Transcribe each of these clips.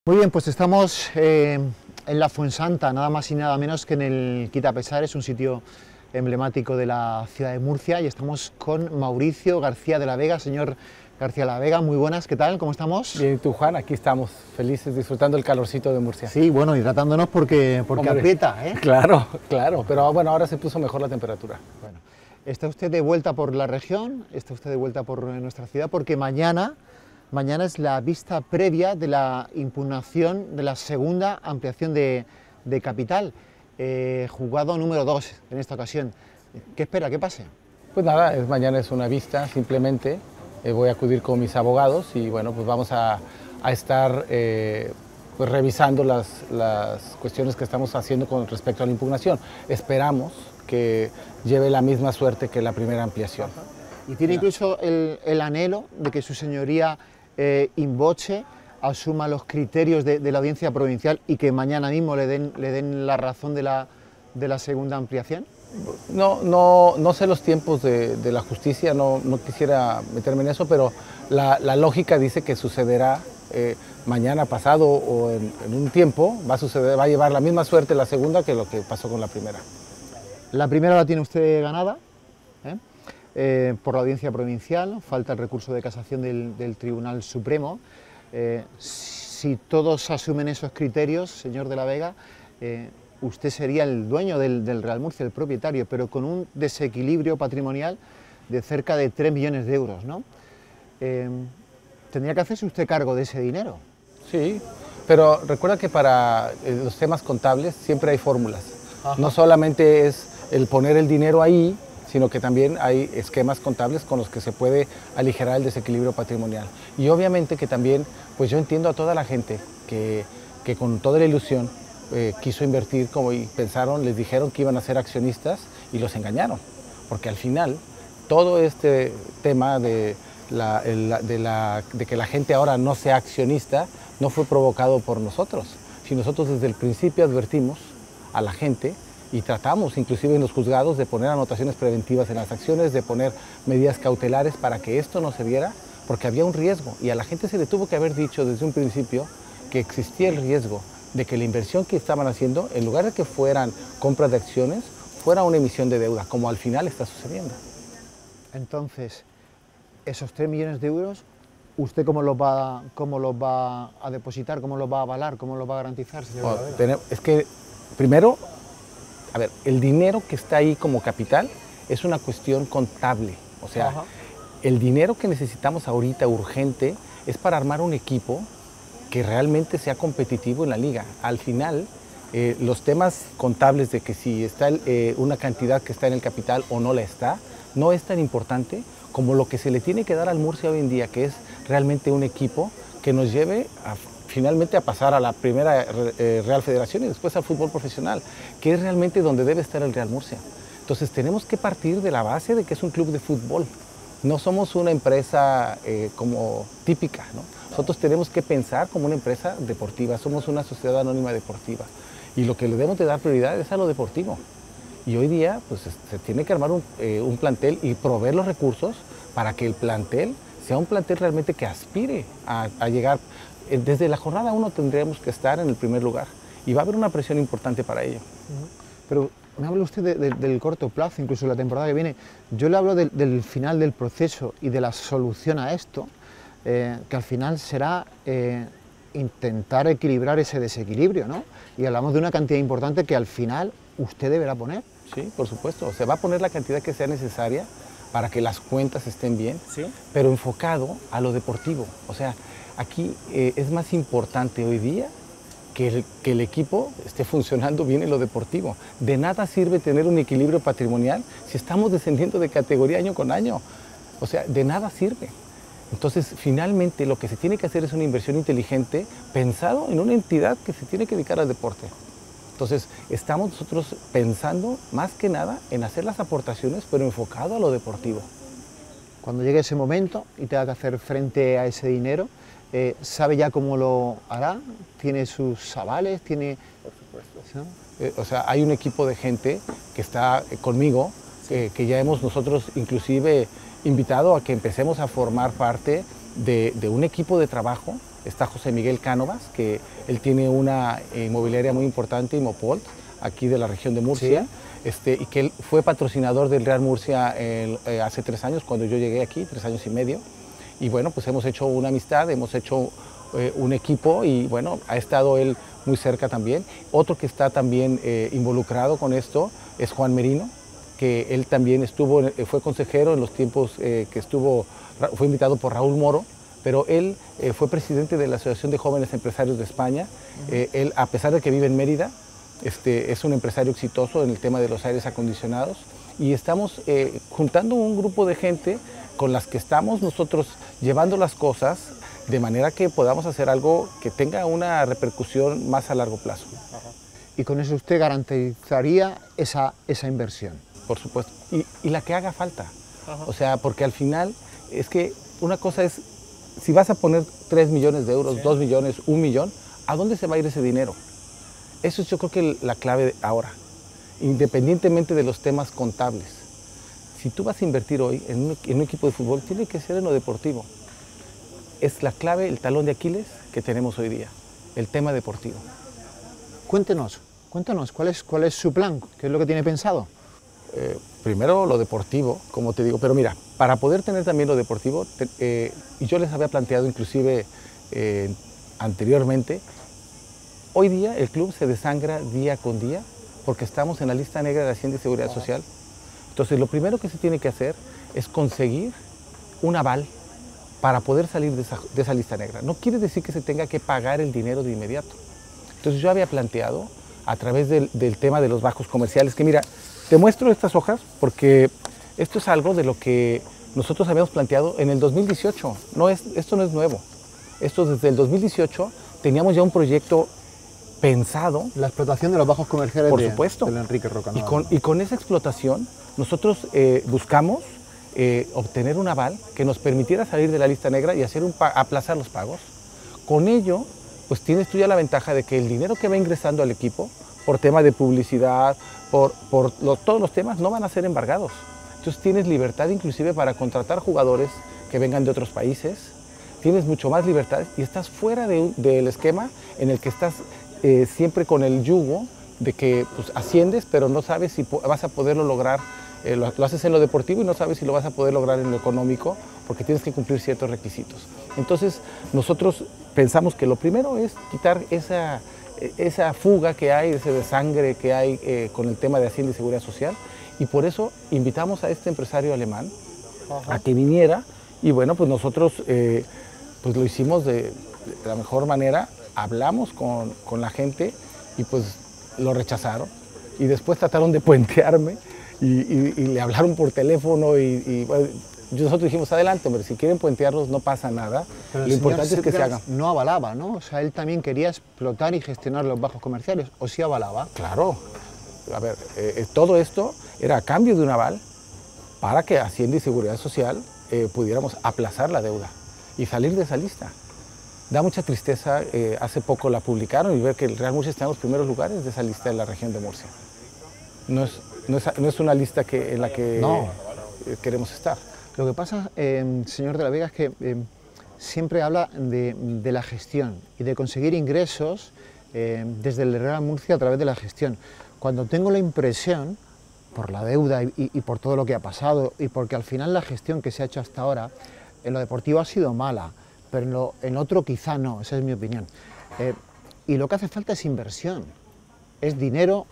Muy bien, pues estamos en la Fuensanta, nada más y nada menos que en el Quitapesares, un sitio emblemático de la ciudad de Murcia, y estamos con Mauricio García de la Vega. Señor García de la Vega, muy buenas, ¿qué tal? ¿Cómo estamos? Bien, ¿y tú, Juan? Aquí estamos, felices, disfrutando el calorcito de Murcia. Sí, bueno, hidratándonos porque Hombre, aprieta, ¿eh? Claro, claro, pero bueno, ahora se puso mejor la temperatura. Bueno, está usted de vuelta por la región, está usted de vuelta por nuestra ciudad, porque mañana es la vista previa de la impugnación de la segunda ampliación de Capital, juzgado número 2 en esta ocasión. ¿Qué espera? ¿Qué pase? Pues nada, mañana es una vista, simplemente voy a acudir con mis abogados y bueno, pues vamos a estar pues revisando las cuestiones que estamos haciendo con respecto a la impugnación. Esperamos que lleve la misma suerte que la primera ampliación. Y tiene incluso el anhelo de que su señoría in voce asuma los criterios de la audiencia provincial y que mañana mismo le den la razón de la segunda ampliación. No sé los tiempos de la justicia, no quisiera meterme en eso, pero la lógica dice que sucederá mañana, pasado o en un tiempo, va a llevar la misma suerte la segunda que lo que pasó con la primera. La primera la tiene usted ganada, por la audiencia provincial, falta el recurso de casación del Tribunal Supremo. Si todos asumen esos criterios, señor de la Vega, usted sería el dueño del Real Murcia, el propietario, pero con un desequilibrio patrimonial de cerca de 3 millones de euros, ¿no? ¿Tendría que hacerse usted cargo de ese dinero? Sí, pero recuerda que para los temas contables siempre hay fórmulas. Ajá. No solamente es el poner el dinero ahí, sino que también hay esquemas contables con los que se puede aligerar el desequilibrio patrimonial. Y obviamente que también, pues yo entiendo a toda la gente que con toda la ilusión quiso invertir y pensaron, les dijeron que iban a ser accionistas y los engañaron. Porque al final, todo este tema de que la gente ahora no sea accionista no fue provocado por nosotros. Si nosotros desde el principio advertimos a la gente y tratamos inclusive en los juzgados de poner anotaciones preventivas en las acciones, de poner medidas cautelares para que esto no se diera, porque había un riesgo y a la gente se le tuvo que haber dicho desde un principio que existía el riesgo de que la inversión que estaban haciendo, en lugar de que fueran compras de acciones, fuera una emisión de deuda, como al final está sucediendo. Entonces, esos 3 millones de euros, ¿usted cómo los va a depositar, cómo los va a avalar, cómo los va a garantizar, señor de la Vega? Es que, primero, a ver, el dinero que está ahí como capital es una cuestión contable. O sea, ajá, el dinero que necesitamos ahorita urgente es para armar un equipo que realmente sea competitivo en la liga. Al final, los temas contables de que si está una cantidad que está en el capital o no la está, no es tan importante como lo que se le tiene que dar al Murcia hoy en día, que es realmente un equipo que nos lleve finalmente a pasar a la primera Real Federación y después al fútbol profesional, que es realmente donde debe estar el Real Murcia. Entonces tenemos que partir de la base de que es un club de fútbol. No somos una empresa como típica, ¿no? Nosotros tenemos que pensar como una empresa deportiva, somos una sociedad anónima deportiva y lo que le debemos de dar prioridad es a lo deportivo. Y hoy día pues, se tiene que armar un plantel y proveer los recursos para que el plantel sea un plantel realmente que aspire a llegar. Desde la jornada 1 tendríamos que estar en el primer lugar y va a haber una presión importante para ello. Pero me habla usted del corto plazo, incluso la temporada que viene. Yo le hablo del final del proceso y de la solución a esto, que al final será intentar equilibrar ese desequilibrio, ¿no? Y hablamos de una cantidad importante que al final usted deberá poner. Sí, por supuesto. Se va a poner la cantidad que sea necesaria para que las cuentas estén bien, ¿sí?, pero enfocado a lo deportivo. O sea, aquí es más importante hoy día que el equipo esté funcionando bien en lo deportivo. De nada sirve tener un equilibrio patrimonial si estamos descendiendo de categoría año con año. O sea, de nada sirve. Entonces, finalmente, lo que se tiene que hacer es una inversión inteligente pensado en una entidad que se tiene que dedicar al deporte. Entonces, estamos nosotros pensando más que nada en hacer las aportaciones, pero enfocado a lo deportivo. Cuando llegue ese momento y tenga que hacer frente a ese dinero, ¿sabe ya cómo lo hará? ¿Tiene sus avales? ¿Tiene...? Por supuesto. ¿Sí? O sea, hay un equipo de gente que está conmigo, sí, que ya hemos nosotros inclusive invitado a que empecemos a formar parte de un equipo de trabajo está José Miguel Cánovas, que él tiene una inmobiliaria muy importante, Imopolt, aquí de la región de Murcia, ¿sí? Y que él fue patrocinador del Real Murcia hace 3 años, cuando yo llegué aquí, 3 años y medio. Y bueno, pues hemos hecho una amistad, hemos hecho un equipo y bueno, ha estado él muy cerca también. Otro que está también involucrado con esto es Juan Merino, que él también fue consejero en los tiempos que fue invitado por Raúl Moro, pero él fue presidente de la Asociación de Jóvenes Empresarios de España. Él, a pesar de que vive en Mérida, es un empresario exitoso en el tema de los aires acondicionados y estamos juntando un grupo de gente con las que estamos nosotros llevando las cosas de manera que podamos hacer algo que tenga una repercusión más a largo plazo. Y con eso usted garantizaría esa inversión. Por supuesto, y la que haga falta. O sea, porque al final es que una cosa es, si vas a poner 3 millones de euros, 2 millones, 1 millón, ¿a dónde se va a ir ese dinero? Eso es yo creo que la clave ahora, independientemente de los temas contables. Si tú vas a invertir hoy en un equipo de fútbol, tiene que ser en lo deportivo. Es la clave, el talón de Aquiles que tenemos hoy día, el tema deportivo. Cuéntenos, ¿cuál es su plan? ¿Qué es lo que tiene pensado? Primero lo deportivo, como te digo, pero mira, para poder tener también lo deportivo, y yo les había planteado inclusive anteriormente, hoy día el club se desangra día con día porque estamos en la lista negra de Hacienda y Seguridad Social. Entonces lo primero que se tiene que hacer es conseguir un aval para poder salir de esa lista negra. No quiere decir que se tenga que pagar el dinero de inmediato. Entonces yo había planteado a través del tema de los bajos comerciales, que mira, te muestro estas hojas porque esto es algo de lo que nosotros habíamos planteado en el 2018. Esto no es nuevo. Esto desde el 2018 teníamos ya un proyecto pensado. La explotación de los bajos comerciales por supuesto. Del Enrique Roca. Y con esa explotación nosotros buscamos obtener un aval que nos permitiera salir de la lista negra y aplazar los pagos. Con ello, pues tienes tú ya la ventaja de que el dinero que va ingresando al equipo, por tema de publicidad, todos los temas, no van a ser embargados. Entonces tienes libertad inclusive para contratar jugadores que vengan de otros países, tienes mucho más libertad y estás fuera del esquema en el que estás siempre con el yugo de que pues, asciendes, pero no sabes si vas a poderlo lograr. Lo haces en lo deportivo y no sabes si lo vas a poder lograr en lo económico porque tienes que cumplir ciertos requisitos. Entonces nosotros pensamos que lo primero es quitar esa fuga que hay, ese desangre que hay con el tema de Hacienda y Seguridad Social, y por eso invitamos a este empresario alemán a que viniera y bueno, pues nosotros pues lo hicimos de la mejor manera, hablamos con la gente y pues lo rechazaron y después trataron de puentearme y le hablaron por teléfono y bueno, nosotros dijimos, adelante, hombre, si quieren puentearlos no pasa nada, pero lo importante es que se haga. No avalaba, ¿no? O sea, él también quería explotar y gestionar los bajos comerciales, ¿o sí avalaba? Claro, a ver, todo esto era a cambio de un aval para que Hacienda y Seguridad Social pudiéramos aplazar la deuda y salir de esa lista. Da mucha tristeza, hace poco la publicaron y ver que el Real Murcia está en los primeros lugares de esa lista de la región de Murcia. No es una lista en la que queremos estar. Lo que pasa, señor de la Vega, es que siempre habla de la gestión y de conseguir ingresos desde el Real Murcia a través de la gestión. Cuando tengo la impresión, por la deuda y por todo lo que ha pasado y porque al final la gestión que se ha hecho hasta ahora en lo deportivo ha sido mala, pero en otro quizá no, esa es mi opinión. Y lo que hace falta es inversión, es dinero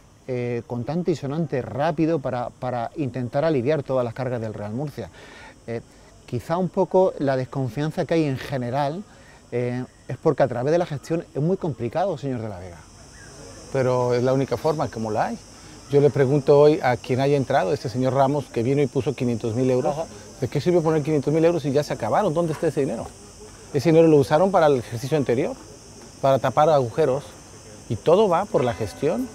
contante y sonante rápido para intentar aliviar todas las cargas del Real Murcia. Quizá un poco la desconfianza que hay en general es porque a través de la gestión es muy complicado, señor de la Vega. Pero es la única forma como la hay. Yo le pregunto hoy a quien haya entrado, este señor Ramos, que vino y puso 500.000 euros, ¿de qué sirve poner 500.000 euros si ya se acabaron? ¿Dónde está ese dinero? Ese dinero lo usaron para el ejercicio anterior, para tapar agujeros, y todo va por la gestión.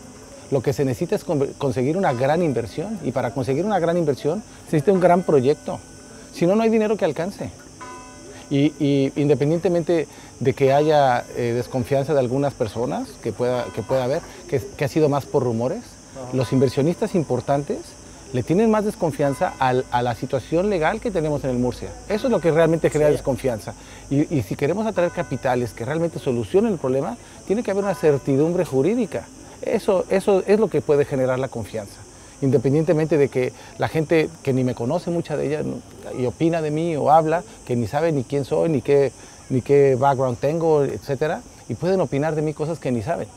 Lo que se necesita es conseguir una gran inversión, y para conseguir una gran inversión se necesita un gran proyecto. Si no, no hay dinero que alcance. Y independientemente de que haya desconfianza de algunas personas, que pueda haber, que ha sido más por rumores, los inversionistas importantes le tienen más desconfianza a la situación legal que tenemos en el Murcia. Eso es lo que realmente genera desconfianza. Y si queremos atraer capitales que realmente solucionen el problema, tiene que haber una certidumbre jurídica. Eso es lo que puede generar la confianza. Independientemente de que la gente que ni me conoce, mucha de ella, y opina de mí o habla, que ni sabe ni quién soy, ni qué background tengo, etcétera, y pueden opinar de mí cosas que ni saben.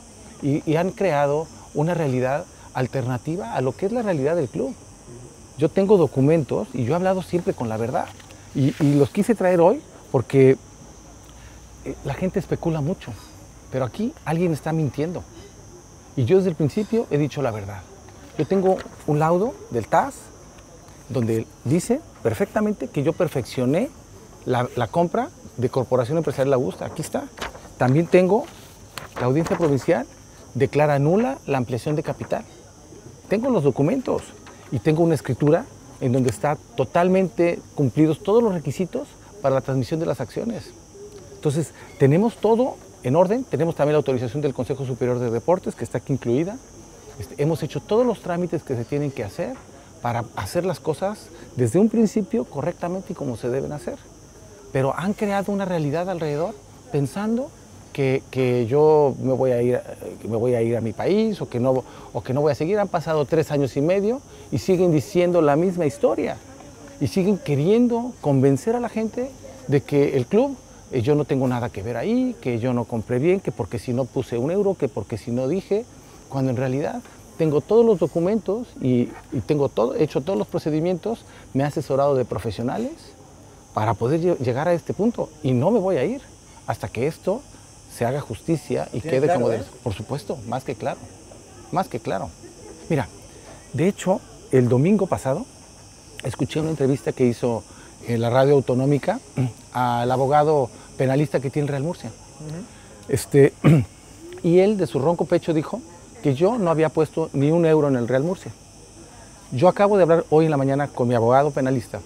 Y han creado una realidad alternativa a lo que es la realidad del club. Yo tengo documentos y yo he hablado siempre con la verdad. Y los quise traer hoy porque la gente especula mucho, pero aquí alguien está mintiendo. Y yo desde el principio he dicho la verdad. Yo tengo un laudo del TAS donde dice perfectamente que yo perfeccioné la compra de Corporación Empresarial La Augusta. Aquí está. También tengo la audiencia provincial declara nula la ampliación de capital. Tengo los documentos y tengo una escritura en donde está totalmente cumplidos todos los requisitos para la transmisión de las acciones. Entonces, tenemos todo en orden, tenemos también la autorización del Consejo Superior de Deportes, que está aquí incluida. Hemos hecho todos los trámites que se tienen que hacer para hacer las cosas desde un principio correctamente y como se deben hacer. Pero han creado una realidad alrededor pensando que yo me voy a ir a mi país o que no voy a seguir. Han pasado 3 años y medio y siguen diciendo la misma historia y siguen queriendo convencer a la gente de que el club, yo no tengo nada que ver ahí, que yo no compré bien, que porque si no puse un euro, que porque si no dije, cuando en realidad tengo todos los documentos y tengo hecho todos los procedimientos, me he asesorado de profesionales para poder llegar a este punto y no me voy a ir hasta que esto se haga justicia y quede claro, como debe ser. Por supuesto, más que claro, más que claro. Mira, de hecho, el domingo pasado escuché una entrevista que hizo en la radio autonómica al abogado penalista que tiene el Real Murcia. Y él, de su ronco pecho, dijo que yo no había puesto ni un euro en el Real Murcia. Yo acabo de hablar hoy en la mañana con mi abogado penalista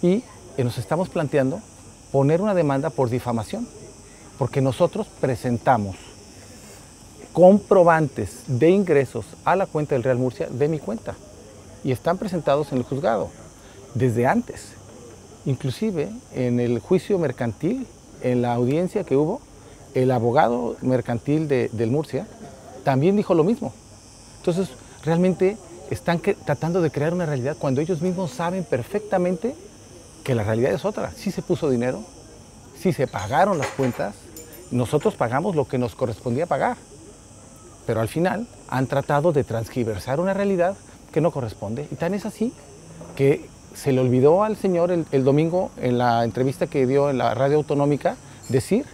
y nos estamos planteando poner una demanda por difamación, porque nosotros presentamos comprobantes de ingresos a la cuenta del Real Murcia de mi cuenta y están presentados en el juzgado desde antes. Inclusive en el juicio mercantil, en la audiencia que hubo, el abogado mercantil del Murcia también dijo lo mismo. Entonces, realmente están tratando de crear una realidad cuando ellos mismos saben perfectamente que la realidad es otra. Sí se puso dinero, sí se pagaron las cuentas, nosotros pagamos lo que nos correspondía pagar, pero al final han tratado de transgiversar una realidad que no corresponde. Y tan es así que se le olvidó al señor el domingo en la entrevista que dio en la radio autonómica decir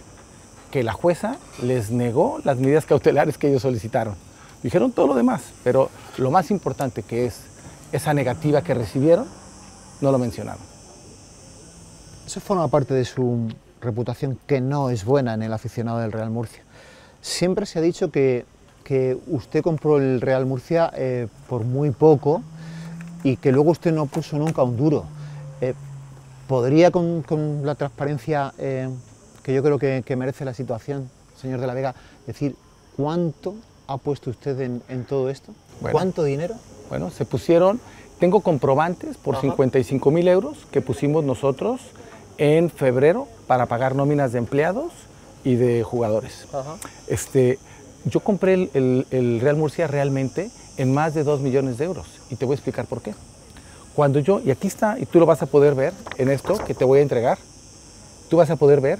que la jueza les negó las medidas cautelares que ellos solicitaron. Dijeron todo lo demás, pero lo más importante, que es esa negativa que recibieron, no lo mencionaron. Eso forma parte de su reputación, que no es buena en el aficionado del Real Murcia. Siempre se ha dicho que usted compró el Real Murcia por muy poco y que luego usted no puso nunca un duro. ¿Podría con la transparencia que yo creo que merece la situación, señor de la Vega, decir cuánto ha puesto usted en todo esto? Bueno, ¿cuánto dinero? Bueno, se pusieron, tengo comprobantes por 55,000 euros que pusimos nosotros en febrero para pagar nóminas de empleados y de jugadores. Yo compré el Real Murcia realmente en más de 2 millones de euros y te voy a explicar por qué. Cuando yo, y aquí está, y tú lo vas a poder ver en esto que te voy a entregar, tú vas a poder ver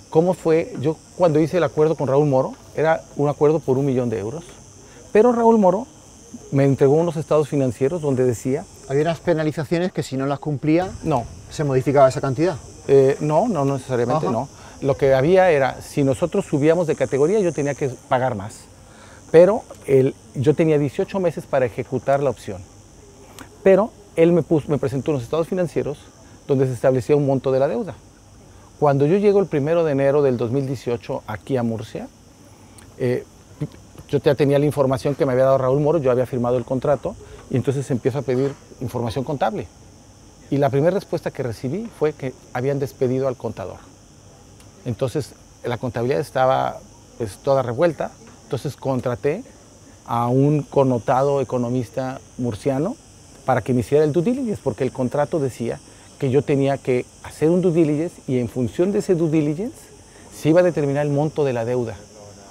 cómo fue, yo cuando hice el acuerdo con Raúl Moro, era un acuerdo por 1 millón de euros, pero Raúl Moro me entregó unos estados financieros donde decía... Había unas penalizaciones que si no las cumplía, no, se modificaba esa cantidad. No necesariamente, no. Lo que había era, si nosotros subíamos de categoría, yo tenía que pagar más. Pero yo tenía 18 meses para ejecutar la opción. Pero él me presentó unos estados financieros donde se establecía un monto de la deuda. Cuando yo llego el 1 de enero del 2018 aquí a Murcia, yo ya tenía la información que me había dado Raúl Moro, yo había firmado el contrato, y entonces empiezo a pedir información contable. Y la primera respuesta que recibí fue que habían despedido al contador. Entonces, la contabilidad estaba toda revuelta, entonces contraté a un connotado economista murciano para que me hiciera el due diligence, porque el contrato decía que yo tenía que hacer un due diligence y en función de ese due diligence se iba a determinar el monto de la deuda.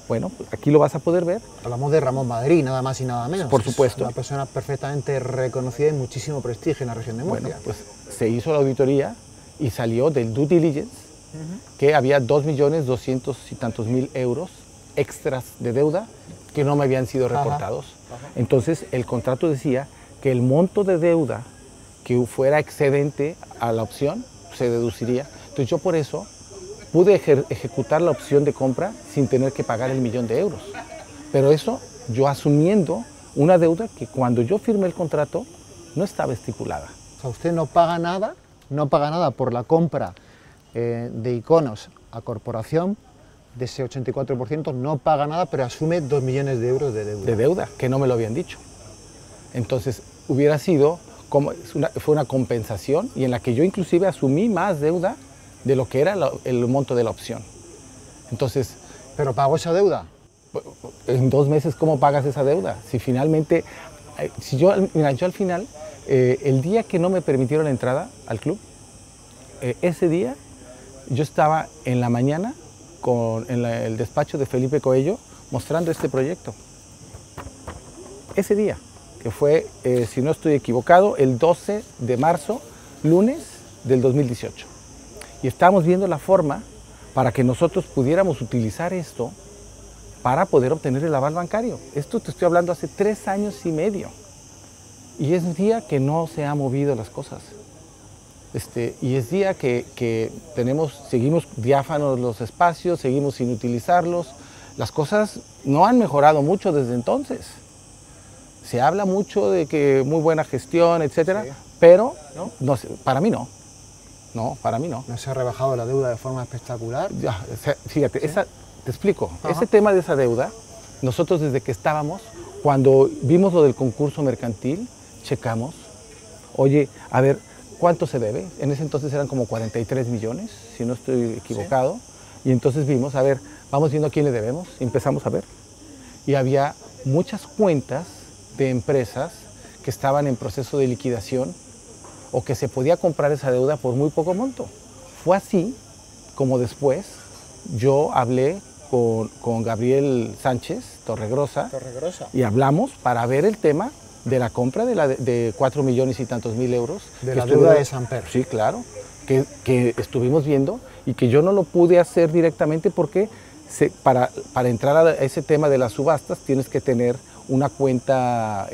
Bueno, pues aquí lo vas a poder ver. Hablamos de Ramón Madrid, nada más y nada menos. Por supuesto. Es una persona perfectamente reconocida y muchísimo prestigio en la región de Murcia. Bueno, pues se hizo la auditoría y salió del due diligence que había 2.200.000 y tantos euros extras de deuda que no me habían sido reportados. Entonces el contrato decía que el monto de deuda que fuera excedente a la opción se deduciría. Entonces yo por eso pude ejecutar la opción de compra sin tener que pagar el 1.000.000 de euros. Pero eso yo asumiendo una deuda que cuando yo firmé el contrato no estaba estipulada. O sea, usted no paga nada por la compra de Iconos a corporación, de ese 84%, no paga nada, pero asume 2 millones de euros de deuda. De deuda, que no me lo habían dicho. Entonces hubiera sido, fue una compensación y en la que yo inclusive asumí más deuda de lo que era el monto de la opción. Entonces... ¿Pero pagó esa deuda? En 2 meses, ¿cómo pagas esa deuda? Si finalmente, mira, yo al final, el día que no me permitieron la entrada al club, ese día yo estaba en la mañana en el despacho de Felipe Coello mostrando este proyecto. Ese día, que fue, si no estoy equivocado, el 12 de marzo, lunes del 2018. Y estábamos viendo la forma para que nosotros pudiéramos utilizar esto para poder obtener el aval bancario. Esto te estoy hablando hace 3 años y medio. Y es día que no se han movido las cosas. Y es día que seguimos diáfanos los espacios, seguimos sin utilizarlos. Las cosas no han mejorado mucho desde entonces. Se habla mucho de que muy buena gestión, etcétera, sí. Pero no, para mí no. No, para mí no. ¿No se ha rebajado la deuda de forma espectacular? Ya, fíjate, ¿sí? Te explico. Ajá. Ese tema de esa deuda, nosotros desde que estábamos, cuando vimos lo del concurso mercantil, checamos, oye, a ver, ¿cuánto se debe? En ese entonces eran como 43 millones, si no estoy equivocado. Sí. Y entonces vimos, a ver, vamos viendo a quién le debemos, empezamos a ver. Y había muchas cuentas de empresas que estaban en proceso de liquidación o que se podía comprar esa deuda por muy poco monto. Fue así como después yo hablé con Gabriel Sánchez Torregrosa y hablamos para ver el tema de la compra de 4 millones y tantos mil euros. De la deuda de Samper. Sí, claro, que estuvimos viendo y que yo no lo pude hacer directamente porque para entrar a ese tema de las subastas tienes que tener una cuenta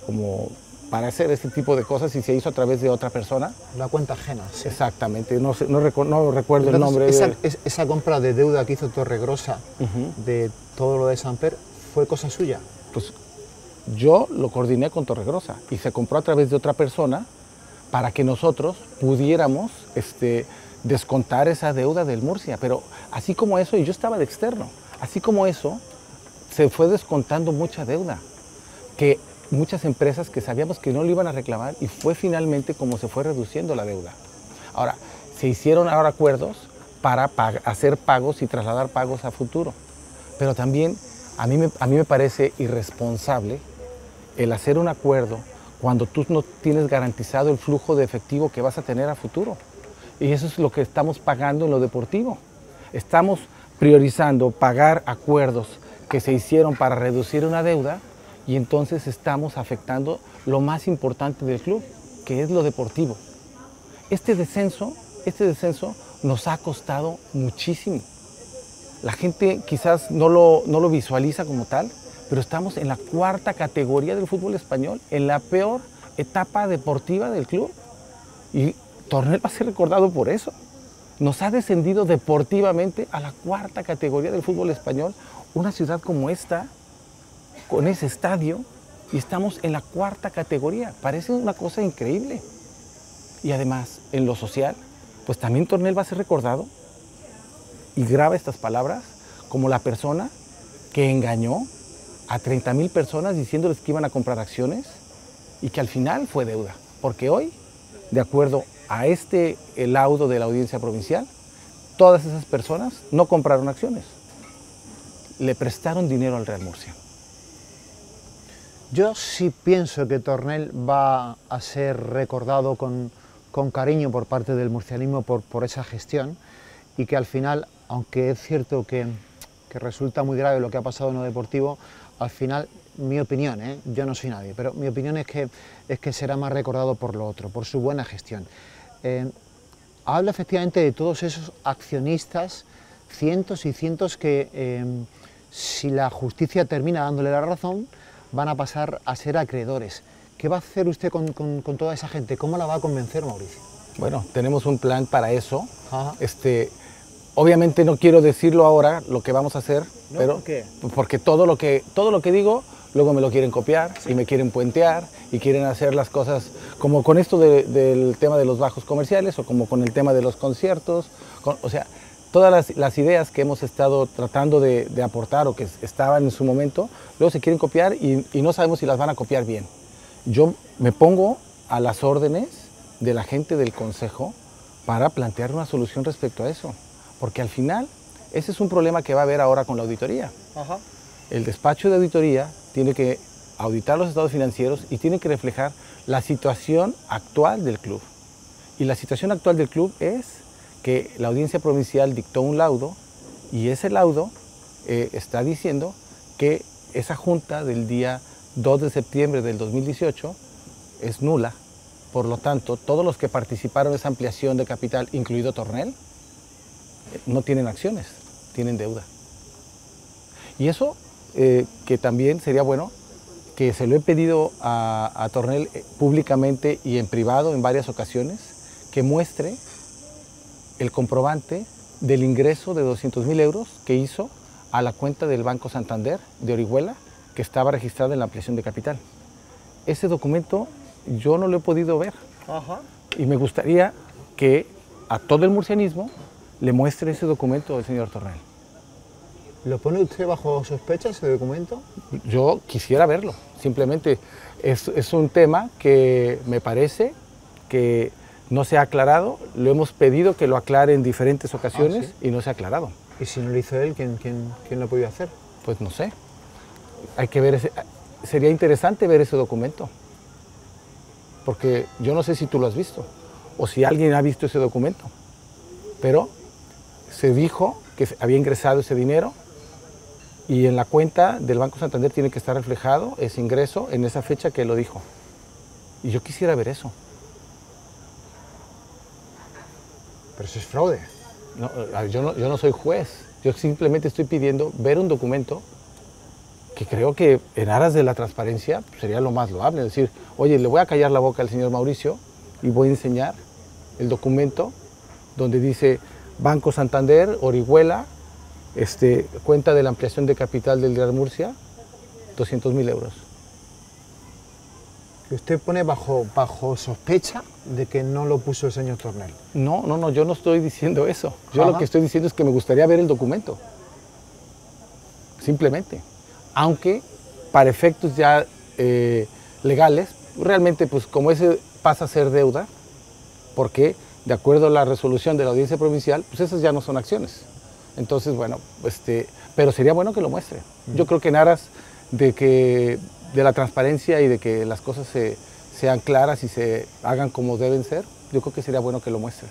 como para hacer este tipo de cosas y se hizo a través de otra persona. Una cuenta ajena. Sí. Exactamente, no recuerdo el nombre. Esa compra de deuda que hizo Torregrosa de todo lo de Samper, ¿fue cosa suya? Pues yo lo coordiné con Torregrosa y se compró a través de otra persona para que nosotros pudiéramos descontar esa deuda del Murcia. Pero así como eso, y yo estaba de externo, así como eso, se fue descontando mucha deuda, que muchas empresas que sabíamos que no lo iban a reclamar y fue finalmente como se fue reduciendo la deuda. Ahora, se hicieron ahora acuerdos para hacer pagos y trasladar pagos a futuro, pero también a mí me parece irresponsable el hacer un acuerdo cuando tú no tienes garantizado el flujo de efectivo que vas a tener a futuro. Y eso es lo que estamos pagando en lo deportivo. Estamos priorizando pagar acuerdos que se hicieron para reducir una deuda y entonces estamos afectando lo más importante del club, que es lo deportivo. Este descenso nos ha costado muchísimo. La gente quizás no lo visualiza como tal, pero estamos en la 4ª categoría del fútbol español, en la peor etapa deportiva del club. Y Tornel va a ser recordado por eso. Nos ha descendido deportivamente a la 4ª categoría del fútbol español, una ciudad como esta, con ese estadio, y estamos en la 4ª categoría. Parece una cosa increíble. Y además, en lo social, pues también Tornel va a ser recordado, y graba estas palabras, como la persona que engañó a 30,000 personas diciéndoles que iban a comprar acciones y que al final fue deuda. Porque hoy, de acuerdo a el laudo de la audiencia provincial, todas esas personas no compraron acciones, le prestaron dinero al Real Murcia. Yo sí pienso que Tornel va a ser recordado con cariño por parte del murcianismo por esa gestión, y que al final, aunque es cierto que resulta muy grave lo que ha pasado en lo deportivo, al final, mi opinión, yo no soy nadie, pero mi opinión es que será más recordado por lo otro, por su buena gestión. Habla efectivamente de todos esos accionistas, cientos y cientos que, si la justicia termina dándole la razón, van a pasar a ser acreedores. ¿Qué va a hacer usted con toda esa gente? ¿Cómo la va a convencer, Mauricio? Bueno, tenemos un plan para eso. Obviamente no quiero decirlo ahora lo que vamos a hacer, ¿No? pero ¿Por qué? porque todo lo que digo, luego me lo quieren copiar, sí, y me quieren puentear y quieren hacer las cosas como con esto del tema de los bajos comerciales o como con el tema de los conciertos, o sea, todas las ideas que hemos estado tratando de aportar o que estaban en su momento, luego se quieren copiar y no sabemos si las van a copiar bien. Yo me pongo a las órdenes de la gente del Consejo para plantear una solución respecto a eso, porque al final ese es un problema que va a haber ahora con la auditoría. Ajá. El despacho de auditoría tiene que auditar los estados financieros y tiene que reflejar la situación actual del club. Y la situación actual del club es que la audiencia provincial dictó un laudo y ese laudo está diciendo que esa junta del día 2 de septiembre del 2018 es nula. Por lo tanto, todos los que participaron en esa ampliación de capital, incluido Tornel, no tienen acciones, tienen deuda. Y eso que también sería bueno, que se lo he pedido a Tornel públicamente y en privado en varias ocasiones, que muestre el comprobante del ingreso de 200,000 euros que hizo a la cuenta del Banco Santander de Orihuela, que estaba registrada en la ampliación de capital. Ese documento yo no lo he podido ver. Ajá. Y me gustaría que a todo el murcianismo le muestre ese documento al señor Tornel. ¿Lo pone usted bajo sospecha ese documento? Yo quisiera verlo, simplemente es un tema que me parece que no se ha aclarado, lo hemos pedido que lo aclare en diferentes ocasiones y no se ha aclarado. ¿Y si no lo hizo él, quién lo ha podido hacer? Pues no sé, hay que ver, sería interesante ver ese documento, porque yo no sé si tú lo has visto o si alguien ha visto ese documento, pero se dijo que había ingresado ese dinero y en la cuenta del Banco Santander tiene que estar reflejado ese ingreso en esa fecha que lo dijo. Y yo quisiera ver eso. Pero eso es fraude. No, yo no soy juez, yo simplemente estoy pidiendo ver un documento que creo que en aras de la transparencia sería lo más loable. Es decir, oye, le voy a callar la boca al señor Mauricio y voy a enseñar el documento donde dice Banco Santander, Orihuela, cuenta de la ampliación de capital del Real Murcia, 200,000 euros. Que usted pone bajo sospecha de que no lo puso el señor Tornel. No, yo no estoy diciendo eso. Yo lo que estoy diciendo es que me gustaría ver el documento. Simplemente. Aunque para efectos ya legales, realmente pues como ese pasa a ser deuda, porque de acuerdo a la resolución de la audiencia provincial, pues esas ya no son acciones. Entonces, bueno, pero sería bueno que lo muestre. Yo creo que en aras de la transparencia y de que las cosas sean claras y se hagan como deben ser, yo creo que sería bueno que lo muestre.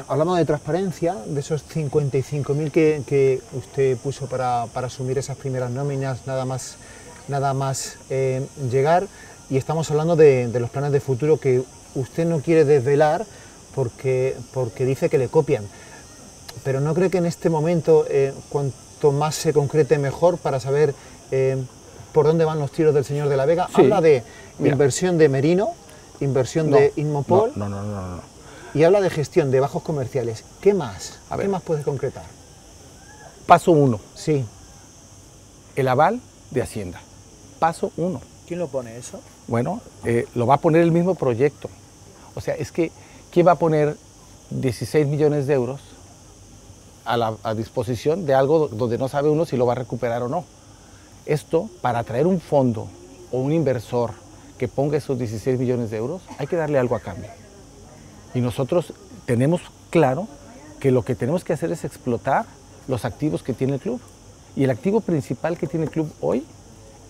Hablamos de transparencia, de esos 55.000 que usted puso para asumir esas primeras nóminas, nada más llegar, y estamos hablando de los planes de futuro que usted no quiere desvelar porque dice que le copian. Pero ¿no cree que en este momento, cuanto más se concrete mejor para saber por dónde van los tiros del señor de la Vega? Sí. Habla de inversión de Merino, inversión de Inmopol, no. Y habla de gestión de bajos comerciales. ¿Qué más? ¿Qué más puede concretar? Paso 1. Sí. El aval de Hacienda. Paso 1. ¿Quién lo pone eso? Bueno, lo va a poner el mismo proyecto. O sea, es que ¿quién va a poner 16 millones de euros a disposición de algo donde no sabe uno si lo va a recuperar o no? Esto, para atraer un fondo o un inversor que ponga esos 16 millones de euros, hay que darle algo a cambio. Y nosotros tenemos claro que lo que tenemos que hacer es explotar los activos que tiene el club. Y el activo principal que tiene el club hoy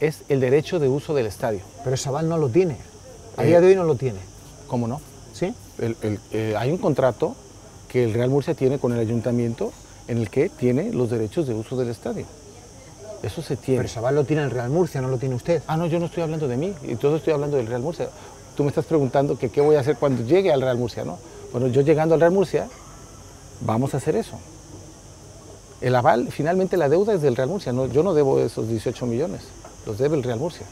es el derecho de uso del estadio. Pero ese aval no lo tiene. A día de hoy no lo tiene. ¿Cómo no? ¿Sí? Hay un contrato que el Real Murcia tiene con el ayuntamiento en el que tiene los derechos de uso del estadio. Eso se tiene. Pero ese aval lo tiene el Real Murcia, no lo tiene usted. Ah, no, yo no estoy hablando de mí, entonces estoy hablando del Real Murcia. Tú me estás preguntando que qué voy a hacer cuando llegue al Real Murcia, ¿no? Bueno, yo llegando al Real Murcia, vamos a hacer eso. El aval, finalmente la deuda es del Real Murcia, no, yo no debo esos 18 millones, los debe el Real Murcia.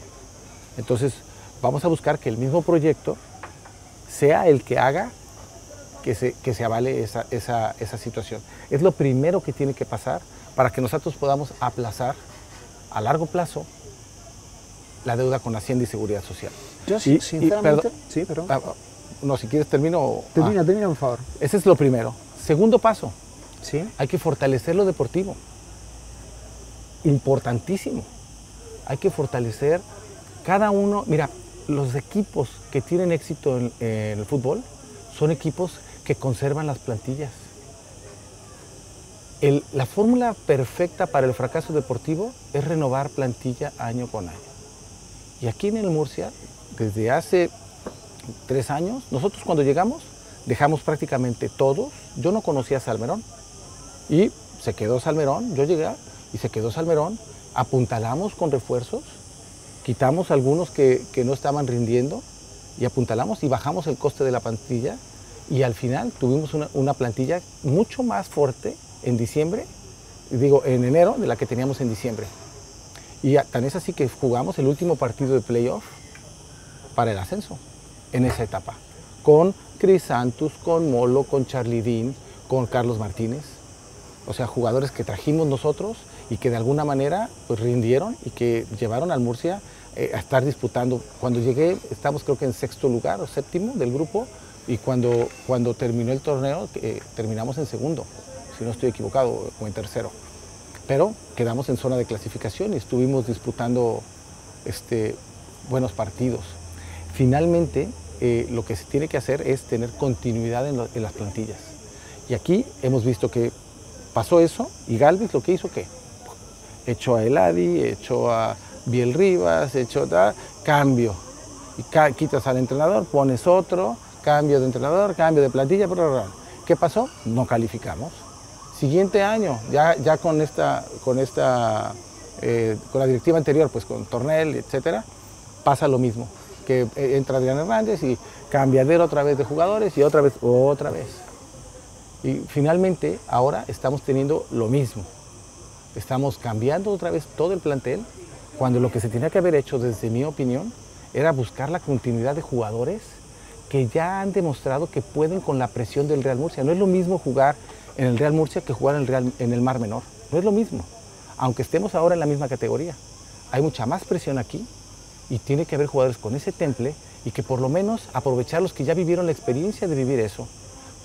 Entonces, vamos a buscar que el mismo proyecto sea el que haga que se avale esa situación. Es lo primero que tiene que pasar para que nosotros podamos aplazar a largo plazo la deuda con Hacienda y Seguridad Social. Yo sinceramente... Sí, perdón. No, si quieres termino... Termina, por favor. Ese es lo primero. Segundo paso, ¿sí? Hay que fortalecer lo deportivo. Importantísimo. Hay que fortalecer cada uno... Mira, los equipos que tienen éxito en el fútbol son equipos que conservan las plantillas. La fórmula perfecta para el fracaso deportivo es renovar plantilla año con año. Y aquí en el Murcia, desde hace 3 años, nosotros cuando llegamos, dejamos prácticamente todos. Yo no conocía a Salmerón y se quedó Salmerón. Yo llegué y se quedó Salmerón. Apuntalamos con refuerzos, quitamos algunos que no estaban rindiendo y apuntalamos y bajamos el coste de la plantilla. Y al final tuvimos una plantilla mucho más fuerte en diciembre, en enero, de la que teníamos en diciembre. Y tan es así que jugamos el último partido de playoff para el ascenso en esa etapa, con Crisantus, con Molo, con Charlie Dean, con Carlos Martínez, o sea, jugadores que trajimos nosotros y que de alguna manera pues rindieron y que llevaron al Murcia a estar disputando. Cuando llegué estamos creo que en 6º lugar o 7º del grupo, y cuando terminó el torneo terminamos en 2º, si no estoy equivocado, o en 3º. Pero quedamos en zona de clasificación y estuvimos disputando buenos partidos. Finalmente, lo que se tiene que hacer es tener continuidad en las plantillas. Y aquí hemos visto que pasó eso, y Galvis lo que hizo, ¿qué? Echó a Eladi, echó a Biel Rivas, cambio. Y quitas al entrenador, pones otro, cambio de entrenador, cambio de plantilla, ¿qué pasó? No calificamos. Siguiente año, ya con la directiva anterior, pues con Tornel, etcétera, pasa lo mismo, que entra Adrián Hernández y cambiadero otra vez de jugadores y otra vez. Y finalmente ahora estamos teniendo lo mismo. Estamos cambiando otra vez todo el plantel, cuando lo que se tenía que haber hecho, desde mi opinión, era buscar la continuidad de jugadores que ya han demostrado que pueden con la presión del Real Murcia. No es lo mismo jugar en el Real Murcia que jugar en el Mar Menor. No es lo mismo, aunque estemos ahora en la misma categoría. Hay mucha más presión aquí y tiene que haber jugadores con ese temple y que por lo menos aprovechar los que ya vivieron la experiencia de vivir eso,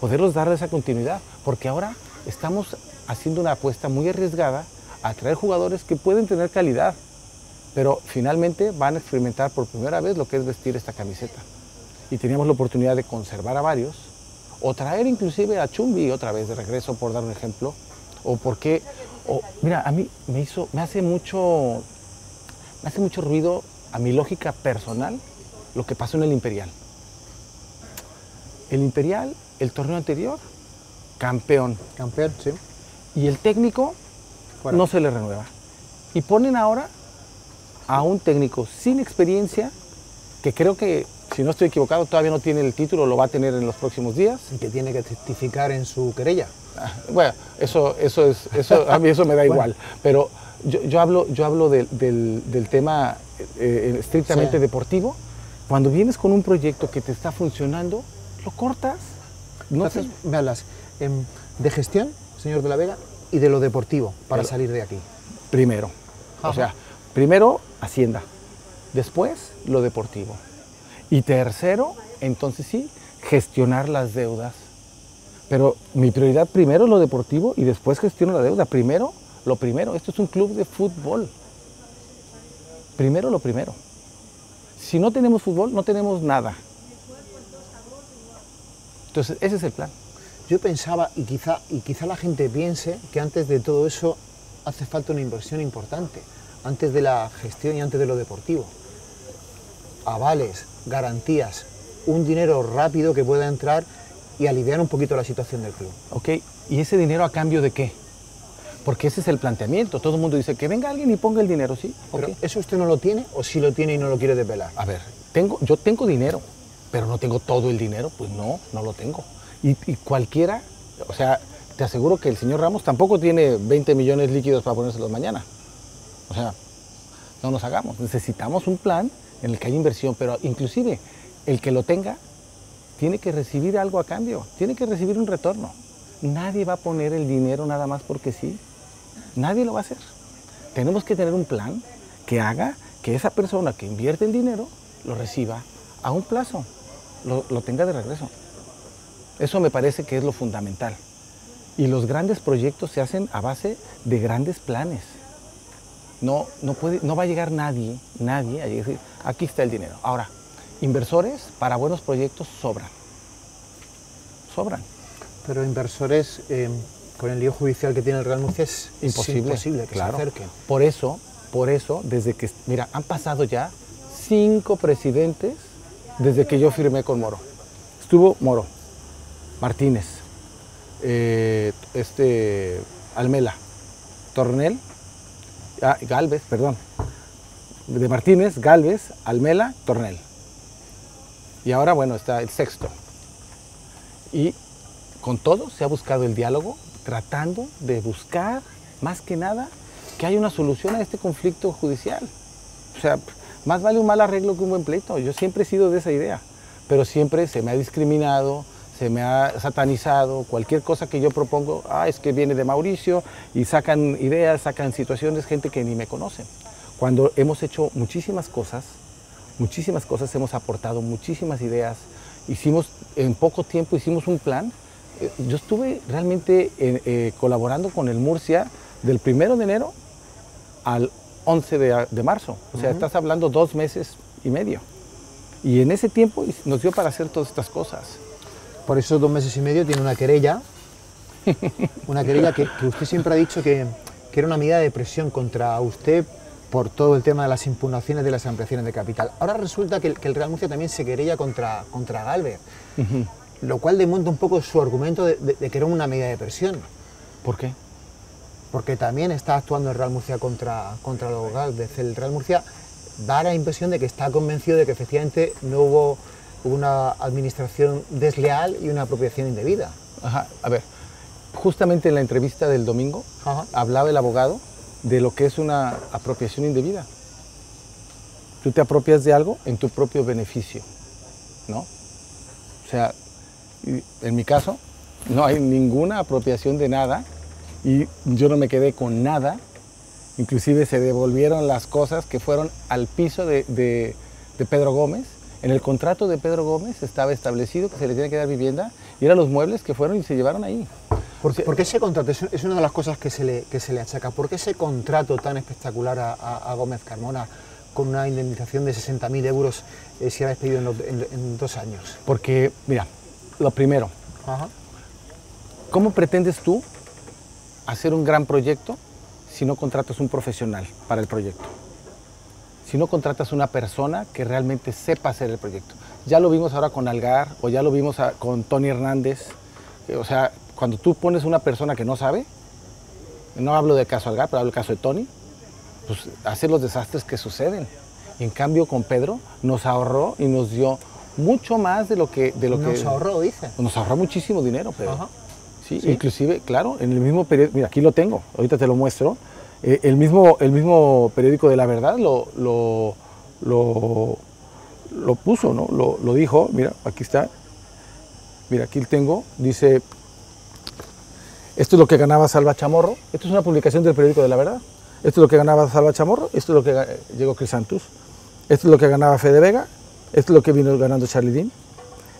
poderlos darle esa continuidad, porque ahora estamos haciendo una apuesta muy arriesgada a traer jugadores que pueden tener calidad, pero finalmente van a experimentar por primera vez lo que es vestir esta camiseta. Y teníamos la oportunidad de conservar a varios, o traer inclusive a Chumbi otra vez de regreso, por dar un ejemplo, mira, a mí me hace mucho ruido a mi lógica personal lo que pasó en el Imperial. El Imperial, el torneo anterior, campeón. Campeón, sí. Y el técnico no se le renueva. Y ponen ahora a un técnico sin experiencia, que creo que, si no estoy equivocado, todavía no tiene el título, lo va a tener en los próximos días. Y que tiene que testificar en su querella. Bueno, eso a mí eso me da igual. Pero yo hablo del tema estrictamente deportivo. Cuando vienes con un proyecto que te está funcionando, lo cortas. Entonces, me hablas de gestión, señor de la Vega, y de lo deportivo, para salir de aquí. Primero. O sea, primero Hacienda, después lo deportivo. Y tercero, entonces sí, gestionar las deudas. Pero mi prioridad primero es lo deportivo y después gestiono la deuda. Primero, lo primero. Esto es un club de fútbol. Primero lo primero. Si no tenemos fútbol, no tenemos nada. Entonces, ese es el plan. Yo pensaba, y quizá la gente piense, que antes de todo eso hace falta una inversión importante. antes de la gestión y antes de lo deportivo. Avales, garantías, un dinero rápido que pueda entrar y aliviar un poquito la situación del club. Ok, ¿y ese dinero a cambio de qué? Porque ese es el planteamiento. Todo el mundo dice que venga alguien y ponga el dinero, ¿sí? Pero Okay. ¿eso usted no lo tiene o sí lo tiene y no lo quiere desvelar? A ver, yo tengo dinero, pero no tengo todo el dinero, pues no lo tengo. Y cualquiera, o sea, te aseguro que el señor Ramos tampoco tiene 20 millones líquidos para ponérselos mañana. O sea, no nos hagamos. Necesitamos un plan en el que haya inversión, pero inclusive el que lo tenga tiene que recibir algo a cambio, tiene que recibir un retorno. Nadie va a poner el dinero nada más porque sí. Nadie lo va a hacer. Tenemos que tener un plan que haga que esa persona que invierte el dinero lo reciba a un plazo, lo tenga de regreso. Eso me parece que es lo fundamental. Y los grandes proyectos se hacen a base de grandes planes. No va a llegar nadie a decir, aquí está el dinero. Ahora, inversores para buenos proyectos sobran. Pero inversores, con el lío judicial que tiene el Real Murcia, es imposible que claro. se acerquen. Por eso, desde que, mira, han pasado ya 5 presidentes desde que yo firmé con Moro. Estuvo Moro, Martínez, Almela, Tornel, Gálvez, perdón, de Martínez, Gálvez, Almela, Tornel. Y ahora, bueno, está el sexto. Y con todo se ha buscado el diálogo, tratando de buscar, más que nada, que haya una solución a este conflicto judicial. O sea, más vale un mal arreglo que un buen pleito. Yo siempre he sido de esa idea, pero siempre se me ha discriminado, se me ha satanizado. Cualquier cosa que yo propongo, es que viene de Mauricio, y sacan ideas, sacan situaciones, gente que ni me conoce. Cuando hemos hecho muchísimas cosas, hemos aportado muchísimas ideas, en poco tiempo hicimos un plan. Yo estuve realmente colaborando con el Murcia del 1 de enero al 11 de marzo. O sea, estás hablando 2 meses y medio. Y en ese tiempo nos dio para hacer todas estas cosas. Por esos 2 meses y medio tiene una querella que usted siempre ha dicho que era una medida de presión contra usted por todo el tema de las impugnaciones de las ampliaciones de capital. Ahora resulta que el Real Murcia también se querella contra Gálvez, lo cual desmonta un poco su argumento de que era una medida de presión. ¿Por qué? Porque también está actuando el Real Murcia contra los Gálvez. El Real Murcia da la impresión de que está convencido de que efectivamente no hubo una administración desleal y una apropiación indebida. Ajá, a ver, justamente en la entrevista del domingo hablaba el abogado de lo que es una apropiación indebida. Tú te apropias de algo en tu propio beneficio, ¿no? O sea, en mi caso, no hay ninguna apropiación de nada y yo no me quedé con nada. Inclusive se devolvieron las cosas que fueron al piso de Pedro Gómez. En el contrato de Pedro Gómez estaba establecido que se le tiene que dar vivienda y eran los muebles que fueron y se llevaron ahí. Porque ese contrato es una de las cosas que se le achaca. ¿Por qué ese contrato tan espectacular a Gómez Carmona con una indemnización de 60.000 euros se ha despedido en 2 años? Porque, mira, lo primero, ¿cómo pretendes tú hacer un gran proyecto si no contratas un profesional para el proyecto? Si no contratas una persona que realmente sepa hacer el proyecto. Ya lo vimos ahora con Algar, o ya lo vimos con Tony Hernández. O sea, cuando tú pones una persona que no sabe, no hablo del caso Algar, pero hablo del caso de Tony, pues hace los desastres que suceden. Y en cambio con Pedro nos ahorró y nos dio mucho más de lo que... Nos ahorró, dice. Nos ahorró muchísimo dinero, Pedro. Sí, inclusive, claro, en el mismo periódico, mira, aquí lo tengo, ahorita te lo muestro. El mismo periódico de La Verdad lo puso, ¿no? Lo dijo, mira, aquí está. Mira, aquí lo tengo, dice, esto es lo que ganaba Salva Chamorro. Esto es una publicación del periódico de La Verdad. Esto es lo que ganaba Salva Chamorro, esto es lo que llegó Crisantus. Esto es lo que ganaba Fede Vega, esto es lo que vino ganando Charlie Dean.